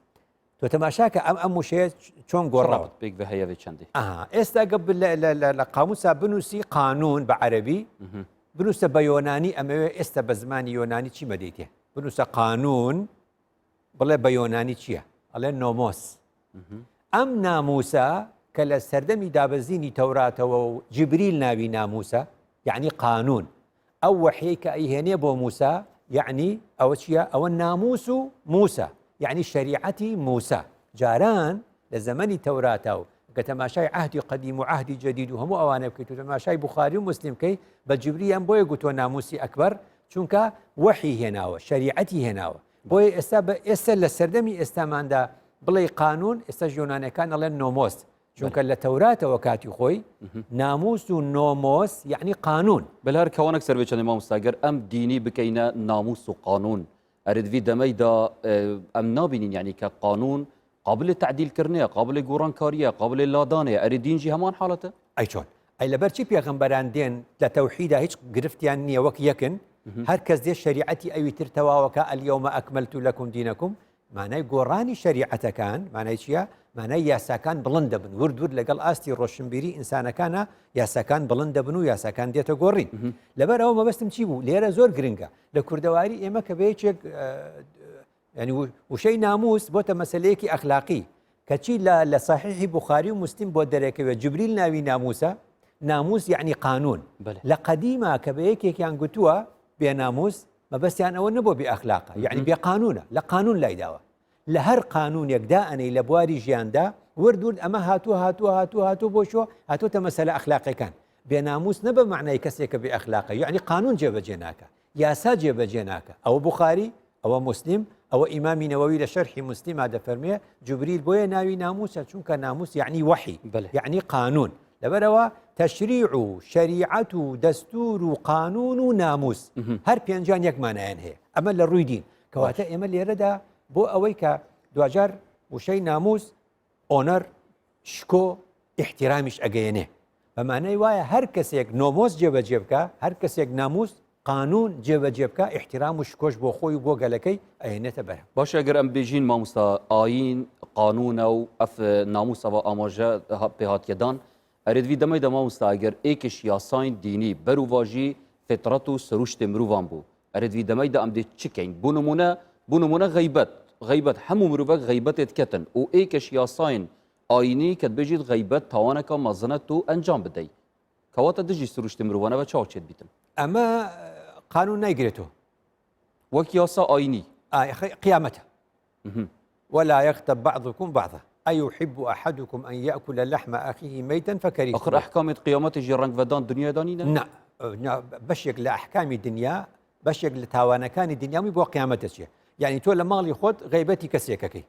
تۆ تەماشاکە ئەم وشەیە چۆن گۆڕاوە پێک بە هەیە چەندی ئێستا لە قاموسا بنووسی قانون بە عەرەبی بنووسە بە یۆنانی ئەمەوێ ئێستا بە زمانی یۆنانی چی مەدەیتێ بنووسە قانون بڵێ بە یۆنانی چییە ئەڵێ نۆمۆس ئەم ناموسە کە لە سەردەمی دابەزینی تەوراتەوە و جبریل ناوی ناموسە یعنی قانون ئەو وەحیەی کە ئەیهێنێ بۆ موسا یعنی ئەوە چییە ئەوە ناموس و موسا یعنی شریعەتی موسا جاران لە زەمەنی تەوراتە و کە تەماشای عهدی قەدیم و عهدی جەدید و هەموو ئەوانە بکەیت و تەماشای بوخاری و مسلم کەی بە جبریان بۆیە گوتۆ ناموسی ئەکبەر چونکە وەحی هێناوە شریعەتی هێناوە بۆیە ئێستا لە سەردەمی ئێستاماندا بڵێ قانون ئێستا ژیۆنانەکان ئەڵێن نۆمۆس چونکە لە تەوراتەوە کاتی خۆی ناموس و نۆمۆس یعنی قانون بەلار کەوانێک سەرێکچەندی مامۆستاگەر ئەم دینی بکەینە ناموس و قانون ئەردوی دەمەیدا ئەم نابینین یعنی کە قانون قابل تعدیلکردنەیە قابل گۆڕانکاریە قابل لادانەیە ئەری دینجی هەمان حاڵەتە ئەی چۆن ئەی لەبەرچی پێغەمبەران دێن لە تەوحیدا هیچ گرفتیان نییە وەک یەکن هەر کەس دێ شریعەتی ئەوی تر تەواوەکە ئەلیەومە ئەکمەلت لەکم دینەکم مانای گۆڕانی شریعەتەکان مانای چییە مانای یاساکان بڵند دەبن ورد لەگەڵ ئاستی ڕۆشنبیری ئینسانەکانە یاساکان بڵند دەبن و یاساکان دێتە گۆڕین لەبەر ئەوە مەبەستم چی بوو لێرە زۆر گرنگە لە کوردەواری ئێمە کە بەیەکێک ینی وشەی ناموس بۆتە مەسەلەیەکی ئەخلاقی کەچی لە صحیحی بوخاری و مسلم بۆ دەرێکەوێت جبریل ناوی ناموسە ناموس یعنی قانون لە قەدیما کە بە یەکێکیان گوتووە بێ ناموس مەبەستیان ئەوە نەبوو بێ ئەخلاقە یعنی بێ قانونە لە قانون لایداوە لە هەر قانونێکدا ئەنەی لە بواری ژیاندا ورد ئەمە هاتووە بۆ شۆ هاتوۆتە مەسەلە ئەخلاقیەکان بێ ناموس نە بە معنای کەسێکە بێ ئەخلاقە یعنی قانون جێبەجێ ناکە یاسا جێبەجێ ناکە ئەوە بوخاری ئەوە مسلم ئەوە ئیمامی نەوەوی لە شەرحی مسلمە دەفەرمێ جبریل بۆیە ناوی ناموسە چونکە ناموس یعنی وحی یعنی قانون لەبەرەوە تەشریع و شریعەت و دەستور و قانون و ناموس هەر پێنجان یەکمانایان هەیە ئەمە لە ڕووی دین کەواتە ئێمە لێرەدا بۆ ئەوەی کە دوجار وشەی ناموس ئۆنەر شکۆ احتیرامیش ئەگەیەنێ بەمانەی وایە هەر کەسێک نۆمۆس جێبەجێ بکە هەر کەسێک ناموس قانون جێبەجێ بکە احتیرام و شکۆش بۆ خۆی و بۆ گەلەکەی ئەهێنێتە بەرە باش ئەگەر ئەم بێژین مامۆستا ئاین قانونە و ئەف ناموسەوە ئاماژە پێهاتیەدان ئەرێدوی دەمەیدا مامۆستا ئەگەر ئێکش یاساین دینی بەر و واژی فێترەت و سروشتێ مرۆڤان بوو ئەرێدوی دەمەیدا ئەم دێ چکەین بۆ نمونە غەیبەت هەموو مرۆڤێک غەیبەتێت کەتن و ئێکش یاساین ئاینی کە بێژیت غەیبەت تاوانەکە مەزنەت و ئەنجام بدەیت کەواتە دژی سروشتێ مرۆڤانە بە چاوچێت بیتن ئەمە قانون نایگرێتەوە وەک یاسا ئاینی قیامەتە ولا يغتب بعضكم بعضا أيحب أحدكم أن يأكل لحم أخيه ميتا فكرهتموه آخر أحكام قيامته جي رنگ ودان دنيا دانينا نا بەشێک لە ئەحکامی دنیا بەشێک لە تاوانەکانی دنیامی بۆ قیامەتە چیە یعنی تۆ لە ماڵی خۆت غیبەتی کەسێکەکەی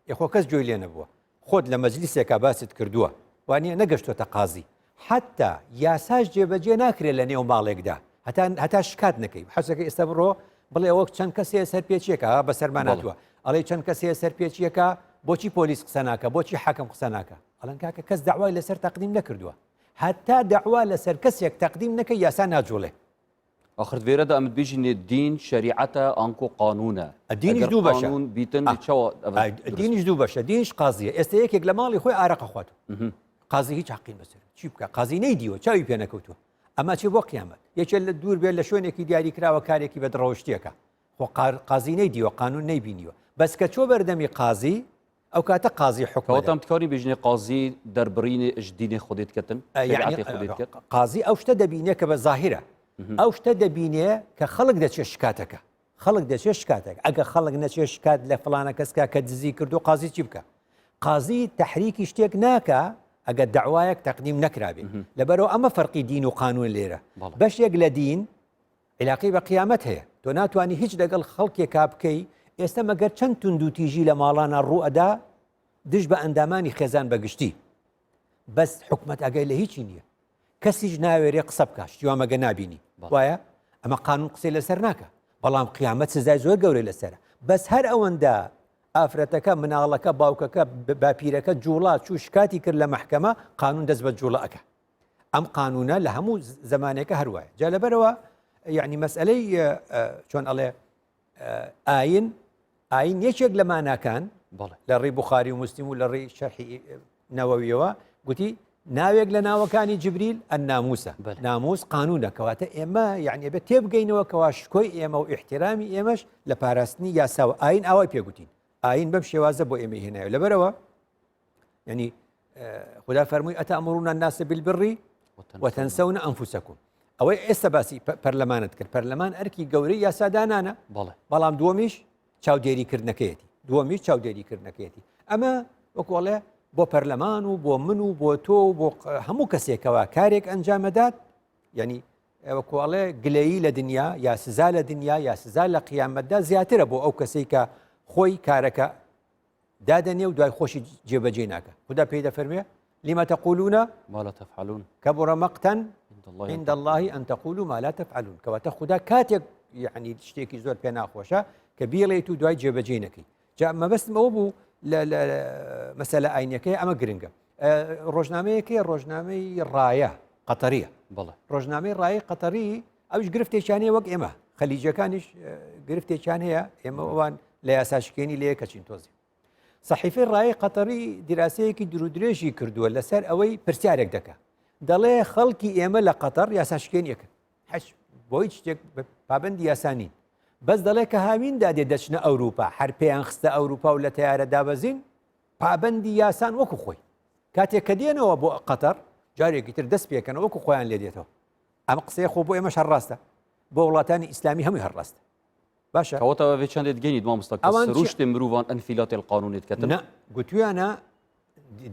یخۆ کەس جوێی لێ نەبووە خۆت لە مەجلیسێکا باست کردووە وانە نەگەشتۆتە قازی حتا یاساش جێبەجێ ناکرێت لە نێو ماڵێکدا هەتا شکات نەکەی حەسەکە ئێستا بڕۆ بڵێ ئەوە چەند کەسێ سەرپێچیەکە بە سەرماناتوە ئەڵێ چەند کەسێ سەرپێچیەکە بۆچی پۆلیس قسە ناکە بۆچی حاکم قسە ناکە ئەڵەن کاکە کەس داوای لەسەر تەقدیم نەکردووە هەتا داوا لەسەر کەسێک تەقدیم نەکە یاسا ناجوڵێ آخر فێرەدا ئەمت بێژینێ دین شریعەتە ئانکۆ قانونە دینیش دوو بەشە دینیش دوو بەشە دینیش قازیە ئێستا یەکێک لە ماڵی خۆی ئارەقە خواتەوە قازی هیچ حەقی بەسەر چی بکە قازی نەیدیوە چاوی پێ نەکەوتووە ئەما چی بۆ قیامەت یەکێک لە دوور بێت لە شوێنێکی دیاری کراوە کارێکی بەدڕەوشتیەکە خۆ قازی نەیدیوە قانون نەیبینیوە بەس کە چۆ بەردەمی قازی ئەو کاتە قازی حکومەتام تکاری بێژنێ قازی دەربڕینێ دینێ خودێت کەتن قازی ئەو شتە دەبینێ کە بە زاهرە ئەو شتە دەبینێ کە خەڵک دەچێت شکاتەکە خەڵک دەچێت شکاتێک ئەگە خەڵک نەچێت شکات لە فلانە کەسکە کە دزی کردو قازی چی بکە قازی تحریکی شتێک ناکە ئەگە داوایەک تەقدیم نەکرابێت لەبەرەوە ئەمە فەرقی دین و قانون لێرە بەشێک لە دین علاقی بە قیامەت هەیە تۆ ناتوانانی هیچ لەگەڵ خەڵکێکا بکەی ئێستا مەگەر چەند تونند و تیژی لە ماڵانە ڕوئەدا دش بە ئەندامانی خێزان بەگشتی بەس حکومەت ئەگەی لە هیچی نییە کەسیش ناوێرێ قسە بکە شتیوامەگە نبینی وایە ئەمە قانون قسەی لەسەر ناکە بەڵام قیامەت سزای زۆر گەورەی لەسەرە بەس هەر ئەوەندە ئافرەتەکە مناڵەکە باوکەکە باپیرەکە جوڵات چوو شکاتی کرد لە مەحکەمە قانون دەست بە جوڵەکە ئەم قانونە لە هەموو زمانێکە هەروایە جا لەبەرەوە یعنی مەسئلەی چۆن ئەڵێ ئاین یەکێک لە ماناکان لە ڕێی بوخاری و مسلم و لە ڕێی شەرحی نەوەویەوە گوتی ناوێک لە ناوەکانی جبریل ئەنناموسە ناموس قانونە کەواتە ئێمە یعنی بە تێبگەینەوە کەوا شکۆی ئێمە و احتیرامی ئێمەش لە پاراستنی یاساوە ئاین ئاوای پێگوتین ئاین بەم شێوازە بۆ ئێمە هێنایە لەبەرەوە ینی خدا فەرمووی ئەتەئمڕون الناس بالبر وتنسون ئەنفوسەکم ئەوەی ئێستا باسی پەرلەمانت کرد پەرلەمان ئەرکی گەورەی یاسادانانە بەڵام دووەمیش چاودێریکردنەکەیەتی دووەمیش چاودێریکردنەکەیەتی ئەمە وەکوڵێ بۆ پەرلەمان و بۆ من و بۆ تۆ و بۆ هەموو کەسێکەوە کارێک ئەنجامەدات یعنی وەکوڵێ گلەیی لە دنیا یا سزا لە دنیا یا سزا لە قیامەتدا زیاترە بۆ ئەو کەسێک کە خۆی کارەکە دادەنێ و دوای خۆشی جێبەجێ ناکە خدا پێی دەفەرمێ لما تقولون ما لا تفعلون كبر مقتا عند الله أن تقولوا ما لا تفعلون كواتا خدا كاتك يعني شتێکی زۆر پێ ناخۆشە کە بیڵێت و دوای جێبەجێ نەکەی جا مەبەستم ئەوە بوو لە مەسەلە ئاینەکەی ئەمە گرنگە ڕۆژنامەیەکی ڕۆژنامەی ڕایە قەتەریە ڕۆژنامەی ڕای قەتەری ئەوش گرفتێکیانەیە وەک ئێمە خەلیجەکانیش گرفتێکیان هەیە ئێمە ئەوان لە یاساشکێنی لێ کەچین تۆزی صحیفەی ڕای قەتەری دیراسەیەکی درودرێژی کردووە لەسەر ئەوەی پرسیارێک دەکە دەڵێ خەڵکی ئێمە لە قەتەر یاساشکێنیەکە حەش بۆ هیچ شتێک پابەندی یاسانین بەس دەڵێ کە هاوین دادێ دەچنە ئەوروپا هەر پێیان خستە ئەوروپا و لە تیارە دابەزین پابەندی یاسان وەکو خۆی کاتێک کە دێنەوە بۆ قەتەر جارێکی تر دەست پێکەنەوە وەکو خۆیان لێ دێتەوە ئەمە قسەیە خۆ بۆ ئێمەش هەڕاستە بۆ وڵاتانی ئیسلامی هەمووی هەڕاستە باشە ئەوەتەوە چندێت گەنیت مامۆستا ڕوشتێ مرۆڤان ئەنفیلاتی القانونێت کەتن گوتویانە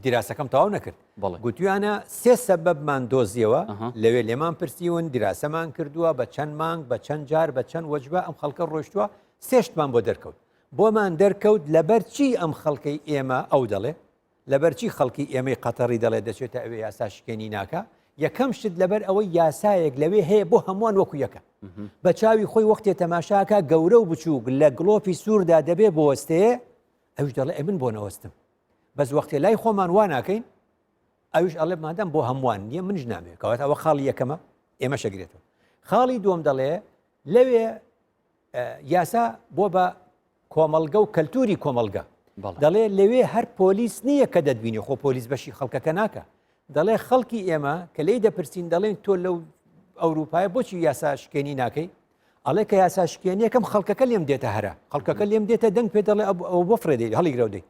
دیراسەکەم تەواو نەکرد گوتویانە سێ سەبەبمان دۆزیەوە لەوێ لێمان پرسیون دیراسەمان کردووە بە چەند مانگ بە چەند جار بە چەند وەجبە ئەم خەڵکە ڕۆیشتووە سێشتمان بۆ دەرکەوت بۆمان دەرکەوت لەبەرچی ئەم خەڵکەی ئێمە ئەو دەڵێ لەبەرچی خەڵکی ئێمەی قەتەری دەڵێ دەچێتە ئەوێ یاساشکێنی ناکە یەکەم شت لەبەر ئەوەی یاسایەک لەوێ هەیە بۆ هەمووان وەکو یەکە بە چاوی خۆی وەختێ تەماشاکە گەورە و بچووک لە گڵۆپی سووردا دەبێ بۆ وەستەیە ئەوش دەڵێ ئەمن بۆ نەوەستم بەس وەختێ لای خۆمان وا ناکەین ئەوش ئەڵێ مادەم بۆ هەمووان نییە منش نامێ کەواتە ئەوە خاڵی یەکەمە ئێمە شەگرێتەوە خاڵی دووەم دەڵێ لەوێ یاسا بۆ بە کۆمەڵگە و کەلتوری کۆمەڵگە دەڵێ لەوێ هەر پۆلیس نییە کە دەتبینی خۆ پۆلیس بەشی خەڵکەکە ناکە دەڵێ خەڵکی ئێمە کە لی دەپرسین دەڵێن تۆ لەو ئەوروپایە بۆچی یاسا شکێنی ناکەی ئەڵێ کە یاسا شکێنی یەکەم خەڵکەکە لێم دێتە هەرە خەڵکەکە لێم دێتە دەنگ پێ دەڵێ ئەو بۆ فرێدەی هەڵیگرەودەی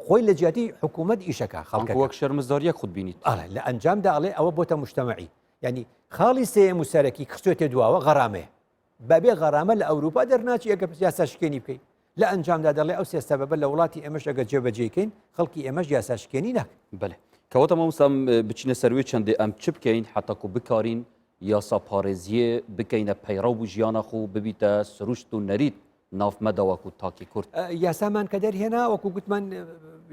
خۆی لە جیاتی حکوومەت ئیشەکە خەڵکە وەک شەرمزداریە خود بینیت لە ئەنجامدا ئەڵێ ئەوە بۆتە مجتەمەعی ینی خاڵی سێم و سەرەکی خستوێتێ دواوە غەرامەیە بەبێ غەرامە لە ئەوروپا دەرناچی ئەگە یاسا شکێنی بکەیت لە ئەنجامدا دەڵێ ئەو سێ سەبەبە لە وڵاتی ئێمەش ئەگە جێبەجێکەین خەڵکی ئێمەش یاسا شکێنی ناکەن بەێ کەواتە مامۆستا بچینە سەروێ چەندێ ئەم چ بکەین حتەکو بکارین یاسا پارێزیە بکەینە پەیڕەو بوو ژیانە خۆ ببیتە سروشت و نەریت نافمەدەوەکو تاکی کورد یاسامان کە دەرهێنا وەکو گوتمان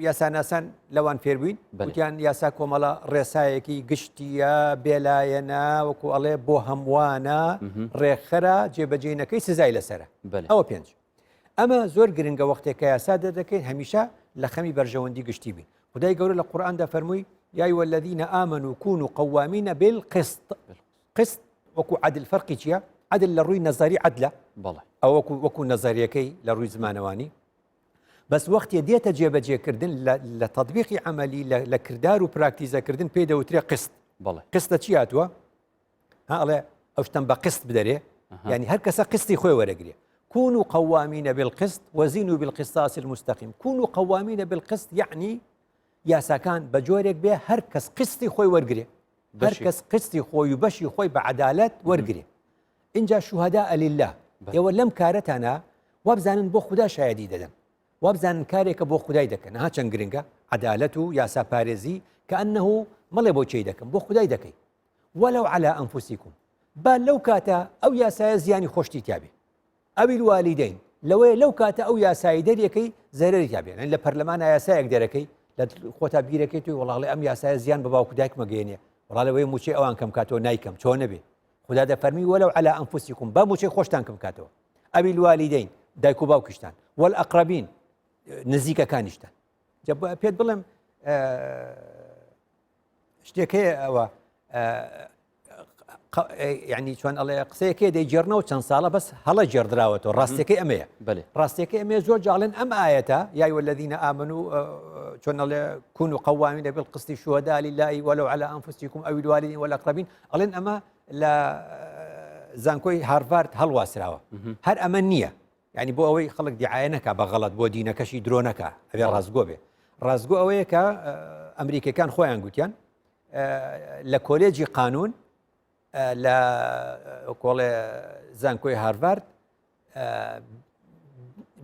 یاساناسان لەوان فێربووین وتیان یاسا کۆمەڵە ڕێسایەکی گشتیە بێلایەنە وەکو ئەڵێ بۆ هەمووانە ڕێکخەرە جێبەجێنەکەی سزای لەسرە ئەوە پێنج ئەمە زۆر گرنگە وەختێک کە یاسا دەدەکەین هەمیشە لە خەمی بەرژەوەندی گشتی بین خدای گەورە لە قورئاندا فەرمووی یا أيها الذين آمنوا كونوا قوامين بالقسط قسط وەکو عدل فەرقی چییە عدل لە ڕووی نەزاری عدلە ئەو وەکو نەزاریەکەی لە ڕووی زمانەوانی بەس وەختێ دێتە جێبەجێکردن لە تەطبیقی عملی لە کردار و پراکتیزەکردن پێی دەوترێ قسط قستە چی هاتووە ئەڵێ ئەو شتەم بە قسط بدەرێ يعني هەر کەسە قستی خۆی وەرەگرێ كونوا قوامين بالقسط وزنوا بالقسطاس المستقيم كونوا قوامين بالقسط يعني یاساکان بە جۆرێک بێ هەر کەس قستی خۆی وەرگرێ هەر کەس قستی خۆی و بەشی خۆی بە عەدالەت وەرگرێ اینجا شوهەداء لله ئێوە لەم کارەتانە وابزانن بۆ خوددا شایەدی دەدەن وابزانن کارێکە بۆ خودای دەکەن ها چەند گرنگە عەدالەت و یاسا پارێزی کە ئەنەهو مەڵێ بۆ چی دەکەم بۆ خودای دەکەی وەلەو عەلا ئەنفوسیکم با لەو کاتە ئەو یاسایە زیانی خۆشتی تیابێ ئەوی الوالیدەین لەوەیە لەو کاتە ئەو یاسایی دەرێکەی زەرەری تیابێن لە پەرلەمانە یاسایەک دەرەکەی لە خۆتا بیرەکەی توی وەڵاڵێ ئەم یاسایە زیان بە باوکو دایکمە گەێنێ وەڵاڵەوەی موچەی ئەوان کەم کاتەوە نایکەم چۆن نەبێ خدا دەفەرمی وەلەو عەلا ئەنفوسیکم با موچەی خۆشتان کەم کاتەوە ئەوی الوالیدەین دایک و باوکیشتان والئەقرەبین نزیکەکانیشتان پێت بڵێم شتێک هەیە ئەوە يعني چۆن ئەڵێ قسەیەکێ دەیجێڕنەوە چەند ساڵە بەس هەڵە جێردراوەتەوە ڕاستیەکەی ئەمەیە ڕاستیەکەی ئەمێ زۆر جاڵێن ئەم ئاەتە یا أيها الذين آمنوا چۆن ئەڵێ كونوا قوامين بالقسط شهداء لله ولو على أنفسكم أو الوالدين والأقربين ئەڵێن ئەمە لە زانکۆی هارڤارد هەڵواسراوە هەر ئەمە نییە يعني بۆ ئەوەی خەڵک دیعاە نەکا بە غەڵەت بۆ دینەکەشی درۆ نەکا ئەبێ ڕازگۆ بێ ڕازگۆ ئەوەیە کە ئەمریکەکان خۆیان گوتیان لە کۆلێجی قانون لە کۆڵێ زانکۆی هارڤارد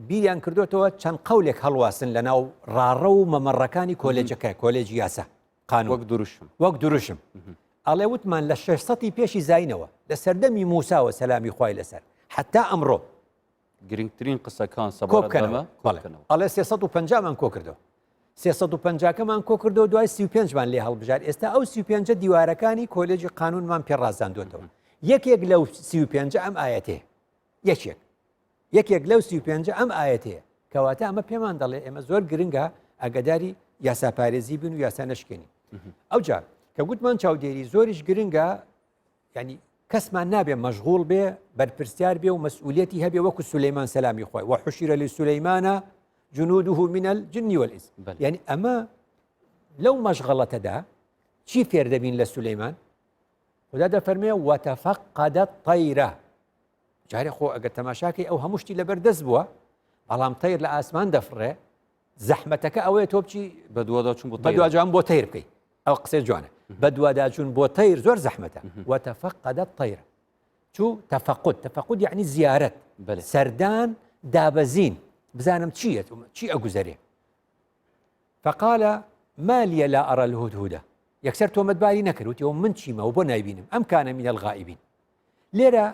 بیریان کردوێتەوە چەند قەولێک هەڵواسن لە ناو ڕاڕە و مەمەڕەکانی کۆلێجەکە کۆلێجی یاسا قانون وەک دروشم ئەڵێ وتمان لە 600 پێشی زاینەوە لە سەردەمی موساوە سەلامی خوای لەسەر حتا ئەمڕۆ گرنگترین قسەکان سەبارەتەمە ئەڵێ 350مان کۆ کردەوە 350کەمان کۆ کردەوە دوای 35مان لێ هەڵبژار ئێستا ئەو 35 دیوارەکانی کۆلێجی قانونمان پێڕازاندوێتەوە یەکێک لەو 35 ئەم ئاەتێ یەکێک لەو 35 ئەم ئاەتەیە کەواتە ئەمە پێمان دەڵێ ئێمە زۆر گرنگە ئەگەداری یاساپارێزی بن و یاسا نەشکێنی ئەو جار کە گوتمان چاودێری زۆریش گرنگە ینی کەسمان نابێ مەشغوڵ بێ بەرپرسیار بێ و مەسئولێتی هەبێ وەکو سولەیمان سەلامی خۆی وحشر لسولەیمانە جنوده من الجن والإنس يعني أما لو مشغلة چی فێر دەبین لە سولەیمان خدا دەفەرمێ وتفقد الطيرة جارێ خۆ ئەگەر تەماشاکەی ئەو هەموو شتی لەبەر دەست بووە بەڵام تەیر لە ئاسمان دەفڕێ زەحمەتەکە ئەوەیە تۆ بچی بەدواجان بۆ تەیر بکەیت ئەو قسەی جوانە بەدواداچوون بۆ تەیر زۆر زەحمەتە وتفقد الطيرة چوو تفقد يعني زیارەت سەردان دابەزین بزانم چی ئەگوزەرێ فقال ما لي لا أرى الهدهد یەکسەر تۆمەتباری نەکردوتەوە من چیمە و بۆ نایبینم ئەم كان من الغائبين لێرە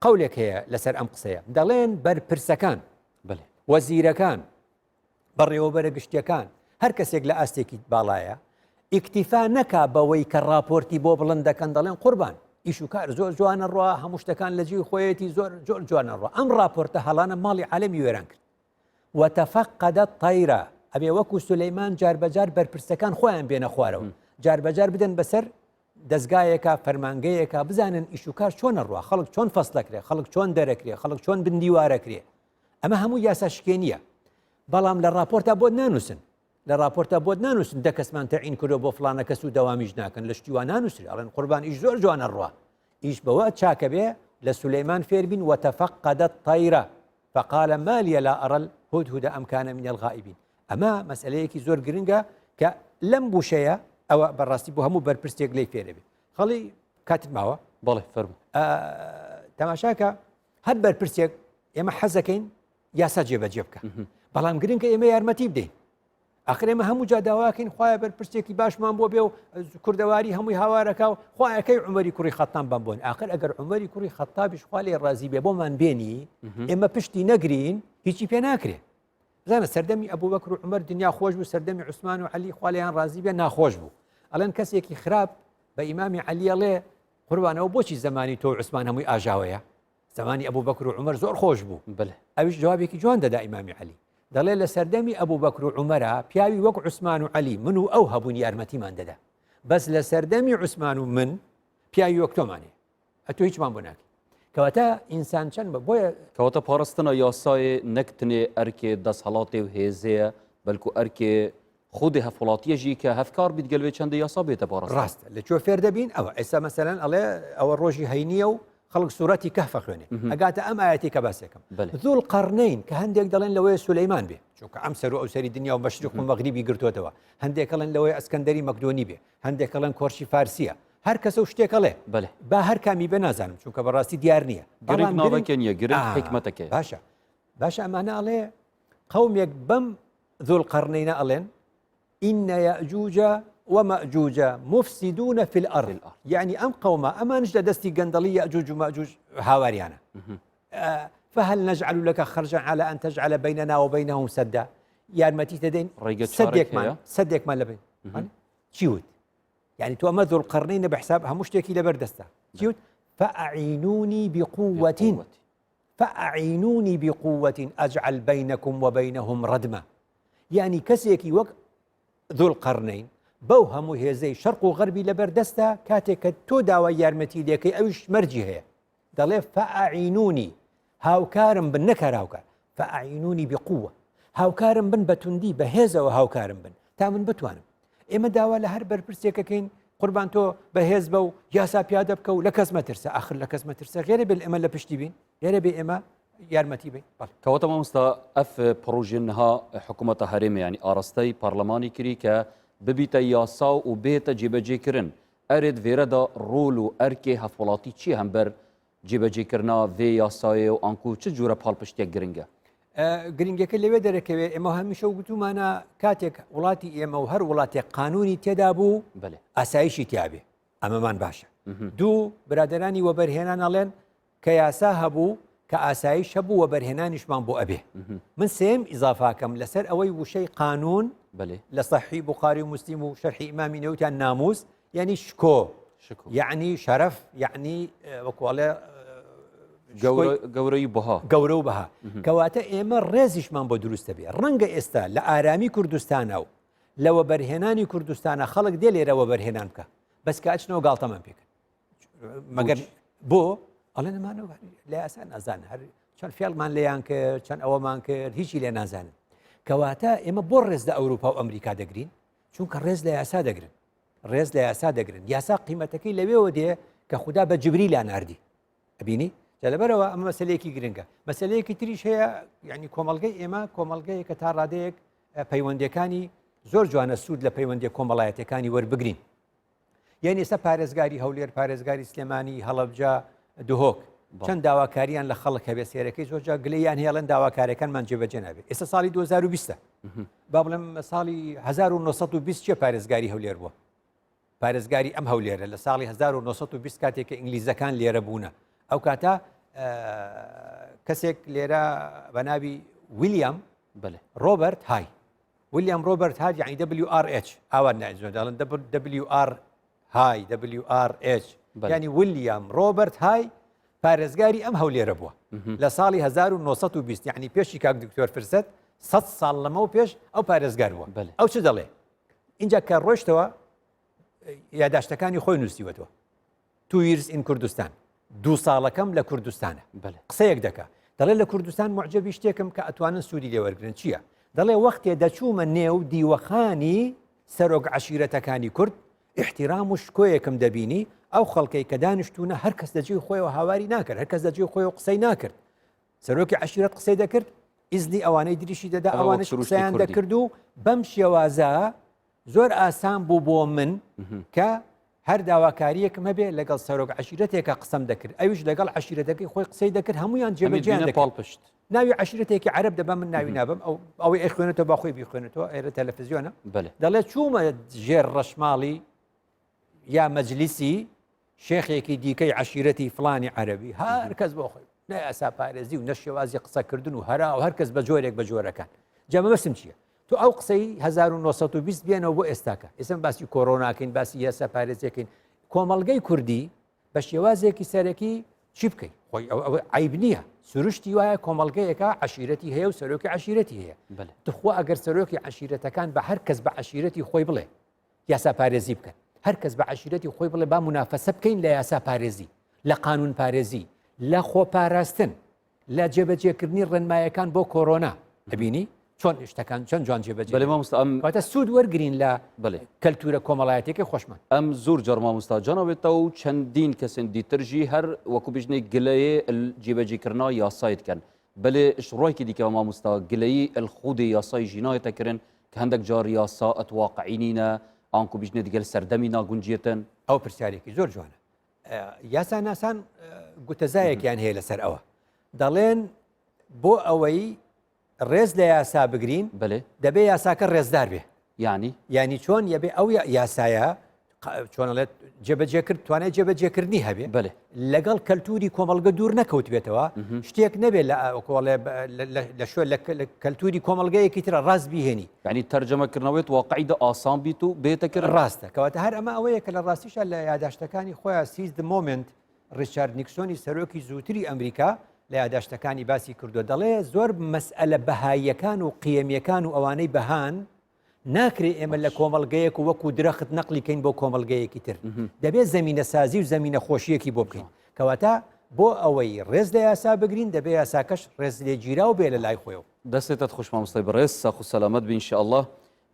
قەولێک هەیە لەسەر ئەم قسەیە دەڵێن بەرپرسەکان وەزیرەکان بەڕێوەبەرە گشتیەکان هەر کەسێک لە ئاستێکی باڵایە ئیکتیفا نەکا بەوەی کە راپۆرتی بۆ بڵند دەکەن دەڵێن قوربان ئیش و کار زۆر جوانە ڕوا هەموو شتەکان لە جێی خۆیەتی زۆر جوانە ڕوا ئەم راپۆرتە هەڵانە ماڵی عالەمی وێران کرد وتەفەقەدە الطەیرە ئەبێ وەکو سولەیمان جاربەجار بەرپرسەکان خۆیان بێنە خوارەوە جاربەجار بدەن بەسەر دەستگایەکە فەرمانگەیەکە بزانن ئیش و کار چۆنە ڕوا خەڵک چۆن فەسلەکرێ خەڵک چۆن دەرەکرێ خەڵک چۆن بندیوارەکرێ ئەمە هەموو یاسا شکێنیە بەڵام لە راپۆرتا بۆ نانووسن لە راپۆرتا بۆ نانووسن دە کەسمان تەعین کردو بۆ فڵانە کەس و دەوامیش ناکەن لە شتیوان نانووسری ئەڵێن قوربان ئیش زۆر جوانە ڕوا ئیش بەوە چاکە بێ لە سولەیمان فێربین وتەفەقەدە الطەیرە فقال ما لي لا أرى الهدهد أم كان من الغائبين ئەمە مەسئلەیەکی زۆر گرنگە کە لەم بوشەیە ئەوە بەڕاستی بۆ هەموو بەرپرسێک لێی فێرە بێ خەڵی کاتت ماوە بەڵێ فەرموو تەماشاکە هەر بەرپرسێک ئێمە حەزەکەین یاسا جێبەجێ بکە بەڵام گرنگکە ئێمە یارمەتی بدەین ئاخر ئێمە هەموو جا داواکەین خوایە بەرپرسێکی باشمان بۆ بێ و کوردەواری هەمووی هاوارەکە و خوایەکەی عومەری کوڕی خەتاب بمبوون ئاخر ئەگەر عومەری کوڕی خەتابیش خوا لێ ڕازی بێ بۆمان بێنی ئێمە پشتی نەگرین هیچی پێ ناکرێ زانە سەردەمی ئەبوو بەکر و عومەر دنیا خۆش بوو سەردەمی عوسمان و عەلی خوا لێیان ڕازی بێ ناخۆش بوو ئەڵێن کەسێکی خراپ بە ئیمامی عەلی ئەڵێ قوربانەوە بۆچی زمانی تۆ عوسمان هەمووی ئاژاوەیە زمانی ئەبوو بەکر و عومەر زۆر خۆش بوو ئەویش جوابێکی جوان دەدا ئیمامی عەلی دەڵێ لە سەردەمی ئەبوو بەکر و عومەرە پیاوی وەک عوسمان و عەلی من و ئەو هەبوون یارمەتیمان دەدا بەس لە سەردەمی عوسمان و من پیاوی وەک تۆمانێ ئەتۆ هیچمان بۆ ناکەی کەواتە ئینسان چەند بە بۆیە کەواتە پاڕستنە یاسایê نەکتنێ ئەرکێ دەسەڵاتێ و هێزەیە بەلکو ئەرکێ خودی هەفوڵاتیە ژی کە هەفکار بیت گەلوێ چەندە یاسا بێتە پاڕست ڕاستە لە کوێ فێر دەبین ئەوە ئێستا مەسەلەن ئەڵێ ئەوە ڕۆژی هەینیە و خەڵک سوورەتی کەهف خوێنێ ئەگاتە ئەم ئاەتی کە باسێکم ذوڵ قەرنەین کە هەندێک دەڵێن لەوەی سولەیمان بێ چونکە ئەم سەر و ئەو سەری دنیا و مەشرق و مەغریبی گرتوتەوە هەندێک ئەڵێن لەوەی ئەسکەندەری مەکدۆنی بێ هەندێک ئەڵێن کۆرشی فارسیە هەر کەسە و شتێکەڵێ با هەر کامی بە نازانم چونکە بەڕاستی دیار نییە گرنگ ناوەکە نییە گرنگ حکمەتەکەی باشە ئەمانە ئەڵێ قەومێک بەم ذوڵ قەرنەینە ئەڵێن إن يأجوج ومأجوج مفسدون في الأرض يعني أم قوما أما نجد دستي قندلي يأجوج ومأجوج هاوريانا فهل نجعل لك خرجا على أن تجعل بيننا وبينهم سدا يارمتي تدين سدك ما لبين تشيوت يعني تو ذو القرنين بحسابها مشتكي لبردستا تشيوت فأعينوني بقوة أجعل بينكم وبينهم ردما يعني كسيكي وقت ذو القرنين بەو هەموو هێزەی شەرق و غەربی لەبەردەستە کاتێک کە تۆ داوای یارمەتی لێکەی ئەویش مەرجی هەیە دەڵێ فەئەعینونی هاوکارم بن نەکار هاوکار فەئەعینونی بقووە هاوکارم بن بە توندی بە هێزەوە هاوکارم بن تا من بتوانم ئێمە داوا لە هەر بەرپرسێکەکەین قوربان تۆ بە هێز بە و یاسا پیادە بکە و لە کەس مەترسە ئاخر لە کەس مەترسە غێرە بێ ئێمە لە پشتی بین غێرە بێ ئێمە یارمەتی بین کەواتە مامۆستا ئەف پڕۆژێنها حکوومەتە هەرێمە ینی ئاڕاستەی پارلەمانی کردی کە ببیتە یاسا و بێتە جێبەجێکردن ئەرێت vێرەدا ڕۆل و ئەرکێ هەفوڵاتی چی هەمبەر جێبەجێکردنا vê یاسایە و ئەنکو چ جوورە پاڵپشتێک گرنگە گرنگەکە لەوێ دەرەکەوێت ئێمە هەمیشە و گوتومانە کاتێک وڵاتی ئێمە و هەر وڵاتێک قانونی تێدا بوو ئاسایشی تیابێ ئەمەمان باشە دوو برادرانی وەبەرهێنان ئەڵێن کە یاسا هەبوو کە ئاسایش هەبوو وەبەرهێنانیشمان بۆ ئەبێ من سێم ئیزافاکەم لەسەر ئەوەی وشەی قانون لە صحیح بوخاری و مسلم و شەرحی ئیمامی نەوتیان ناموس یعنی شکۆ یعنی شەرەف یعنی وەکوڵێ گەورەی بەها گەورە و بەها کەواتە ئێمە ڕێزیشمان بۆ دروستە بێ ڕەنگە ئێستا لە ئارامی کوردستانە و لەوە بەرهێنانی کوردستانە خەڵک دێ لێرەوە بەرهێنان بکە بەس کە ئەچنەوە گاڵتەمان پێکرد مەگەر بۆ ئەڵێ نەمانەوە لە ئاسان نازان هەر چەند فێڵمان لێیان کرد چەند ئەوەمان کرد هیچی لێ نازانن کەواتە ئێمە بۆ ڕێز لە ئەوروپا و ئەمریکا دەگرین چونکە ڕێز لە یاسا دەگرن ڕێز لە یاسا دەگرن یاسا قیمەتەکەی لەوێەوە دێ کە خوددا بە جبری لا ناردی ئەبینی لەبەرەوە ئەمە مەسلەیەکی گرنگە مەسلەیەکی تریش هەیە یعنی کۆمەڵگەی ئێمە کۆمەڵگەیە کە تا ڕادەیەک پەیوەندەکانی زۆر جوانە سوود لە پەیوەندی کۆمەڵایەتەکانی وەربگرین یعنی ئێستا پارێزگاری هەولێر پارێزگاری سلێمانی هەڵەبجا دهۆک چەند داواکاریان لە خەڵک هەبێ سێرەکەی زۆرجا گلەیان هێڵن داواکارەکانمان جێبەجێ نابێت ئێستا ساڵی 2020 با بڵێم ساڵی 1920 چێ پارێزگاری هەولێر بووە پارێزگاری ئەم هەولێرە لە ساڵی 1920 کاتێک کە ئینگلیزەکان لێرە بوونە ئەو کاتە کەسێک لێرە بە ناوی ویلیام ڕۆبەرت های ویلیام ڕۆبرت هاج یعنی WRH ئاوان نایزۆ دەڵێن WR هاي WRH ینی ویلیام ڕۆبرت های پارێزگاری ئەم هەولێرە بووە لە ساڵی 1920 یعنی پێشی کاک دکتۆر فرسەت 100 ساڵ لەمەوە پێش ئەو پارێزگار بووە ئەو چ دەڵێ اینجا کە ڕۆشتەوە یاداشتەکانی خۆی نووسیوەتەوە 2 years in کوردستان 2 ساڵەکەم لە کوردستانە قسەیەک دەکا دەڵێ لە کوردستان معجەبی شتێکم کە ئەتوانن سوودی لێوەرگرن چییە دەڵێ وەختێ دەچوومە نێو دیوەخانی سەرۆک عەشیرەتەکانی کورد احترام و شکۆیەکم دەبینی ئەو خەڵکەی کە دانیشتوونە هەر کەس دەجێی خۆیەوە هاواری ناکرد هەر کەس دەجێی خۆیەوە قسەی ناکرد سەرۆکی عەشیرەت قسەی دەکرد ئیزنی ئەوانەی دریشی دەدا ئەوانش قسەیان دەکرد و بەم شێوازە زۆر ئاسان بوو بۆ من کە هەر داواکاریەکم هەبێ لەگەڵ سەرۆک عەشیرەتێکە قسەم دەکرد ئەویش لەگەڵ عەشیرەتەکەی خۆی قسەی دەکرد هەمویان جێبەجێیان دەکرد ناوی عەشیرەتێکی عەرەب دەبا من ناوی نابم ئەوەی ئەخوێنێتەوە با خۆی بیخوێنێتەوە ئێرە تەلەڤیزیۆنە دەڵێ چوومە ژێر ڕەشماڵی یا مەجلیسی شێخێکی دیکەی عەشیرەتی فڵانی عەرەبی هەر کەس بۆ خۆی نە ئاسا پارێزی و نە شێوازی قسەکردن و هەرا و هەر کەس بە جۆرێک بە جۆرەکان جەمە بەسم چییە تو ئەو قسەی 1920 بێنەوە بۆ ئێستاکە ئێسم باسی کۆڕۆناکەین باسی یاسا پارێزیەکەین کۆمەڵگەی کوردی بە شێوازێکی سەرەکی چی بکەیت خۆی ئەو عیب نییە سروشتی وایە کۆمەڵگەیەکە عەشیرەتی هەیە و سەرۆکی عەشیرەتی هەیە تخوا ئەگەر سەرۆکی عەشیرەتەکان بە هەر کەس بە عەشیرەتی خۆی بڵێ یاسا پارێزی بکەن هەر کەس بە عەشیرەتی خۆی بڵێ با منافەسە بکەین لە یاسا پارێزی لە قانون پارێزی لە خۆپاراستن لە جێبەجێکردنی ڕێنمایەکان بۆ کۆڕۆنا دەبینی چۆن شتەکان چەند جوان جێبەجێ سوود وەرگرین لە کەلتورە کۆمەڵایەتێکی خۆشمان ئەم زۆر جار مامۆستا جانەوێتەوە و چەندین کەسن دیترژی هەر وەکو بژنێک گلەیە جێبەجێکردنا یاسایت کەن بەلێ ڕۆیکی دیکە مامۆستا گلەیی الخودی یاسای ژینایەتەکردن کە هەندێک جار یاسا ئەتواقعینینە ئانکو بژنێ دیگەل سەردەمی ناگونجێتن ئەو پرسیارێکی زۆر جوانە یاسا ناسان گوتەزایەکیان هەیە لەسەر ئەوە دەڵێن بۆ ئەوەی ڕێز لە یاسا بگرین دەبێ یاساکە ڕێزدار بێ ینی چۆن یەبێ ئەو یاسایە چۆنڵێت جێبەجێکرد توانێت جێبەجێکردنی هەبێ لەگەڵ کەلتوری کۆمەڵگە دوور نەکەوت بێتەوە شتێک نەبێت لە شوێ لە کەلتوری کۆمەڵگەیەکی ترە ڕاست بیهێنی ینی تەرجەمەکردنەوەیت واقعیدا ئاسان بیت و بێتەکرد ڕاستە کەواتە هەر ئەمە ئەوەیە کە لە ڕاستیشە لە یاداشتەکانی خۆیان سیز د مۆمنت ڕیچارد نیکسۆنی سەرۆکی زووتری ئەمریکا لە یاداشتەکانی باسی کردو دەڵێ زۆر مەسئلە بەهاییەکان و قیەمیەکان و ئەوانەی بەهان ناکرێ ئێمە لە کۆمەڵگەیەک و وەکو درەخت نەقلیکەین بۆ کۆمەڵگەیەکی تر دەبێت زەمینە سازی و زەمینە خۆشیەکی بۆ بکەین کەواتە بۆ ئەوەی ڕێز لە یاسا بگرین دەبێت یاساکەش ڕێز لێ گیرا و بێ لە لای خۆیەوە دەستێتت خوش مامۆستای بەڕێز ساخ و سەلامەت بین ئینشاءالله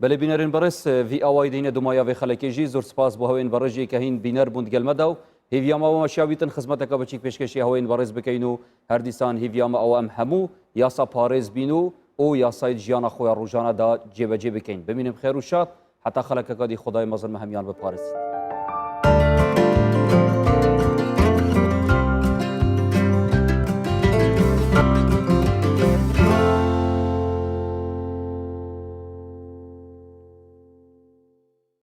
بەلێ بینەرین بەڕێز ڤی ئاوای دەینە دومایاوێ خەڵکێژی زۆر سپاس بۆ هەوێن بەڕێژی کە هین بینەر بوون گەلمەدا و هیڤیامەوە مەشاویتن خزمەتەکە بەچیک پێشکەشی هەوێن بەڕێز بکەین و هەردیسان هیڤیامە ئەوە ئەم هەموو یاسا پارێز بین و ئەو یاسای ژیانە خۆیان ڕۆژانەدا جێبەجێ بکەین ببینیم خێر و شاد حتا خەڵکەکە دی خدای مەزن هەمیان بپارێزین